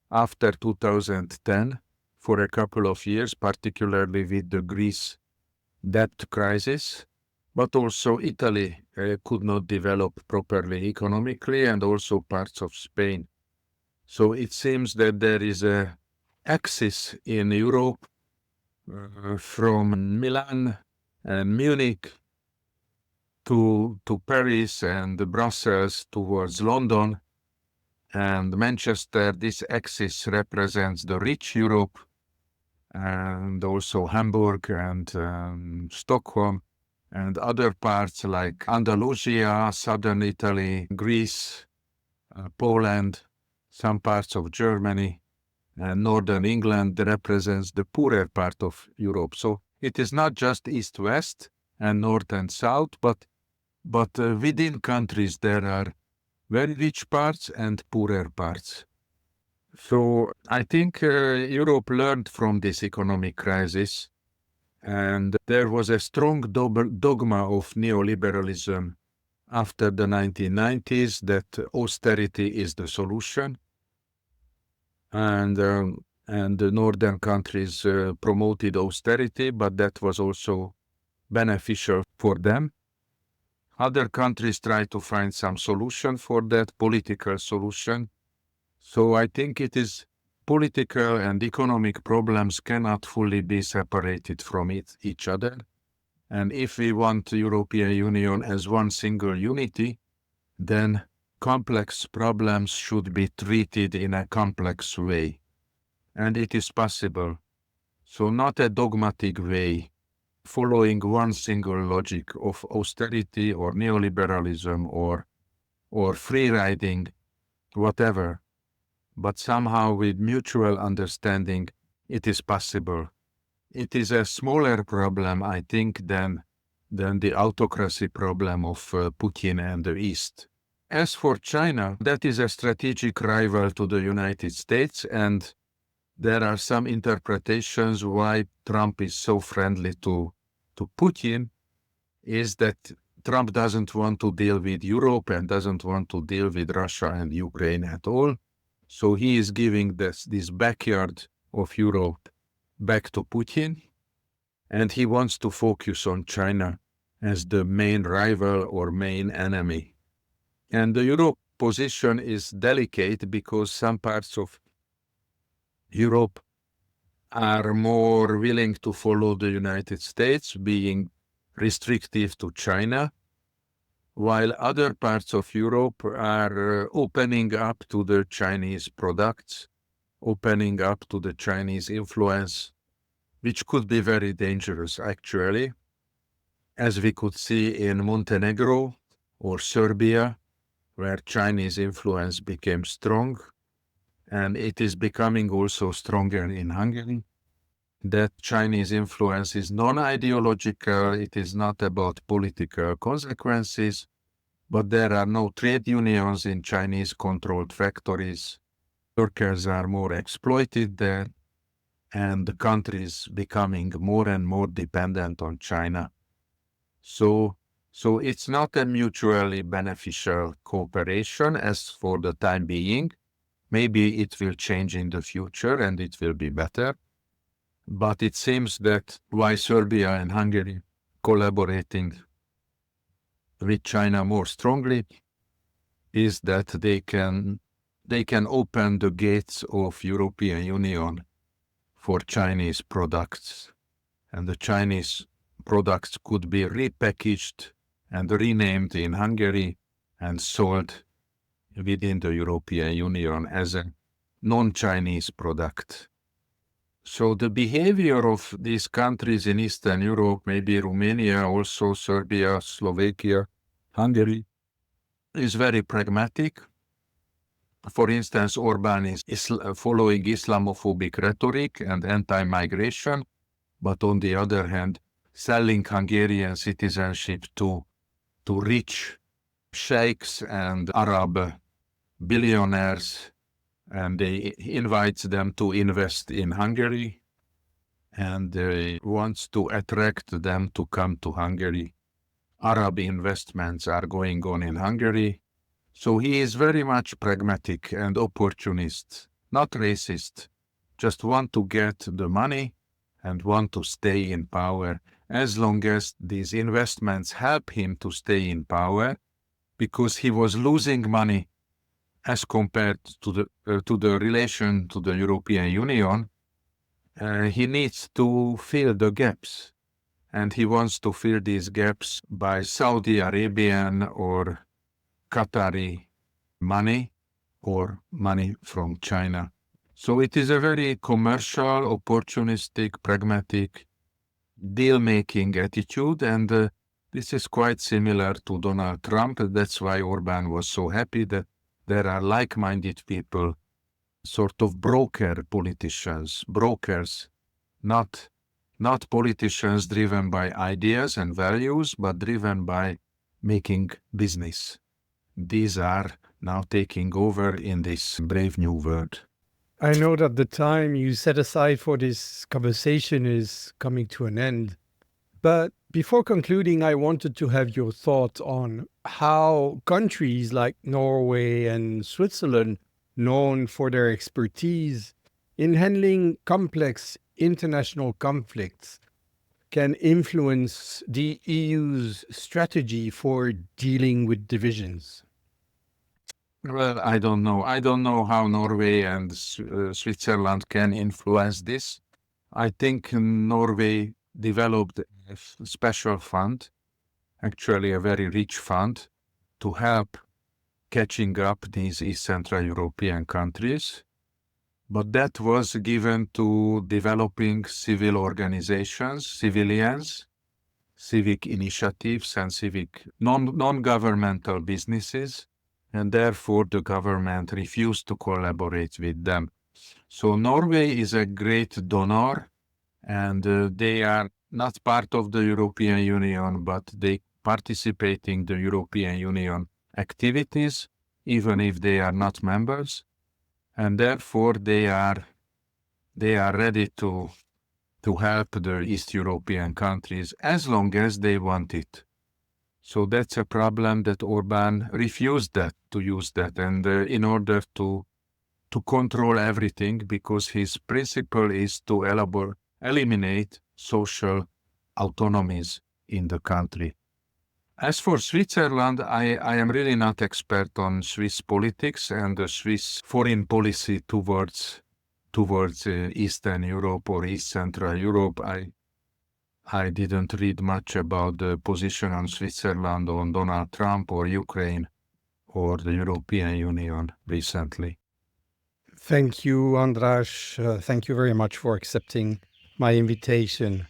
Speaker 2: after 2010 for a couple of years, particularly with the Greece debt crisis, but also Italy could not develop properly economically, and also parts of Spain. So it seems that there is a axis in Europe from Milan and Munich to Paris and Brussels towards London, And Manchester, this axis represents the rich Europe, and also Hamburg and Stockholm, and other parts like Andalusia, southern Italy, Greece, Poland, some parts of Germany, and northern England represents the poorer part of Europe. So it is not just east-west and north and south, but within countries there are very rich parts and poorer parts. So I think Europe learned from this economic crisis, and there was a strong dogma of neoliberalism after the 1990s that austerity is the solution, and the northern countries promoted austerity, but that was also beneficial for them. Other countries try to find some solution for that, political solution. So I think it is political and economic problems cannot fully be separated from each other. And if we want the European Union as one single unity, then complex problems should be treated in a complex way. And it is possible. So not a dogmatic way, following one single logic of austerity or neoliberalism or free riding, whatever. But somehow with mutual understanding, it is possible. It is a smaller problem, I think, than the autocracy problem of Putin and the East. As for China, that is a strategic rival to the United States, and there are some interpretations why Trump is so friendly to Putin, is that Trump doesn't want to deal with Europe and doesn't want to deal with Russia and Ukraine at all. So he is giving this backyard of Europe back to Putin, and he wants to focus on China as the main rival or main enemy. And the Europe position is delicate because some parts of Europe are more willing to follow the United States, being restrictive to China, while other parts of Europe are opening up to the Chinese products, opening up to the Chinese influence, which could be very dangerous, actually, as we could see in Montenegro or Serbia, where Chinese influence became strong, and it is becoming also stronger in Hungary. That Chinese influence is non-ideological, it is not about political consequences, but there are no trade unions in Chinese-controlled factories. Workers are more exploited there, and the country is becoming more and more dependent on China. So it's not a mutually beneficial cooperation as for the time being. Maybe it will change in the future and it will be better. But it seems that why Serbia and Hungary collaborating with China more strongly is that they can open the gates of European Union for Chinese products, and the Chinese products could be repackaged and renamed in Hungary and sold within the European Union as a non-Chinese product. So the behavior of these countries in Eastern Europe, maybe Romania, also Serbia, Slovakia, Hungary, is very pragmatic. For instance, Orban is following Islamophobic rhetoric and anti-migration, but on the other hand, selling Hungarian citizenship to rich sheikhs and Arab billionaires, and they invites them to invest in Hungary, and wants to attract them to come to Hungary. Arab investments are going on in Hungary. So he is very much pragmatic and opportunist, not racist, just want to get the money and want to stay in power as long as these investments help him to stay in power, because he was losing money as compared to the relation to the European Union. He needs to fill the gaps, and he wants to fill these gaps by Saudi Arabian or Qatari money, or money from China. So it is a very commercial, opportunistic, pragmatic, deal-making attitude, and this is quite similar to Donald Trump. That's why Orban was so happy that there are like-minded people, sort of brokers, not politicians driven by ideas and values, but driven by making business. These are now taking over in this brave new world.
Speaker 1: I know that the time you set aside for this conversation is coming to an end. But before concluding, I wanted to have your thoughts on how countries like Norway and Switzerland, known for their expertise in handling complex international conflicts, can influence the EU's strategy for dealing with divisions.
Speaker 2: Well, I don't know. I don't know how Norway and Switzerland can influence this. I think Norway developed a special fund, actually a very rich fund, to help catching up these East Central European countries. But that was given to developing civil organizations, civilians, civic initiatives, and civic non-governmental businesses, and therefore the government refused to collaborate with them. So Norway is a great donor, and they are not part of the European Union, but they participate in the European Union activities, even if they are not members, and therefore they are ready to help the East European countries as long as they want it. So that's a problem that Orban refused to use that, and in order to control everything, because his principle is to eliminate social autonomies in the country. As for Switzerland, I am really not expert on Swiss politics and the Swiss foreign policy towards Eastern Europe or East Central Europe. I didn't read much about the position on Switzerland on Donald Trump or Ukraine or the European Union recently.
Speaker 1: Thank you, András. Thank you very much for accepting my invitation.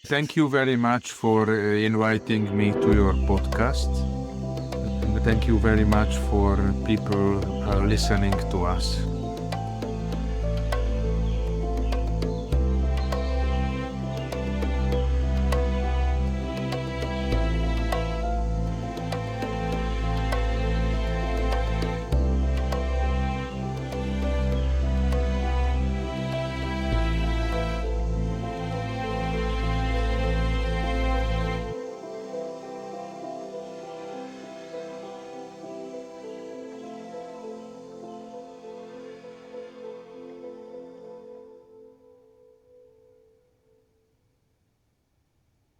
Speaker 2: Thank you very much for inviting me to your podcast. And thank you very much for people listening to us.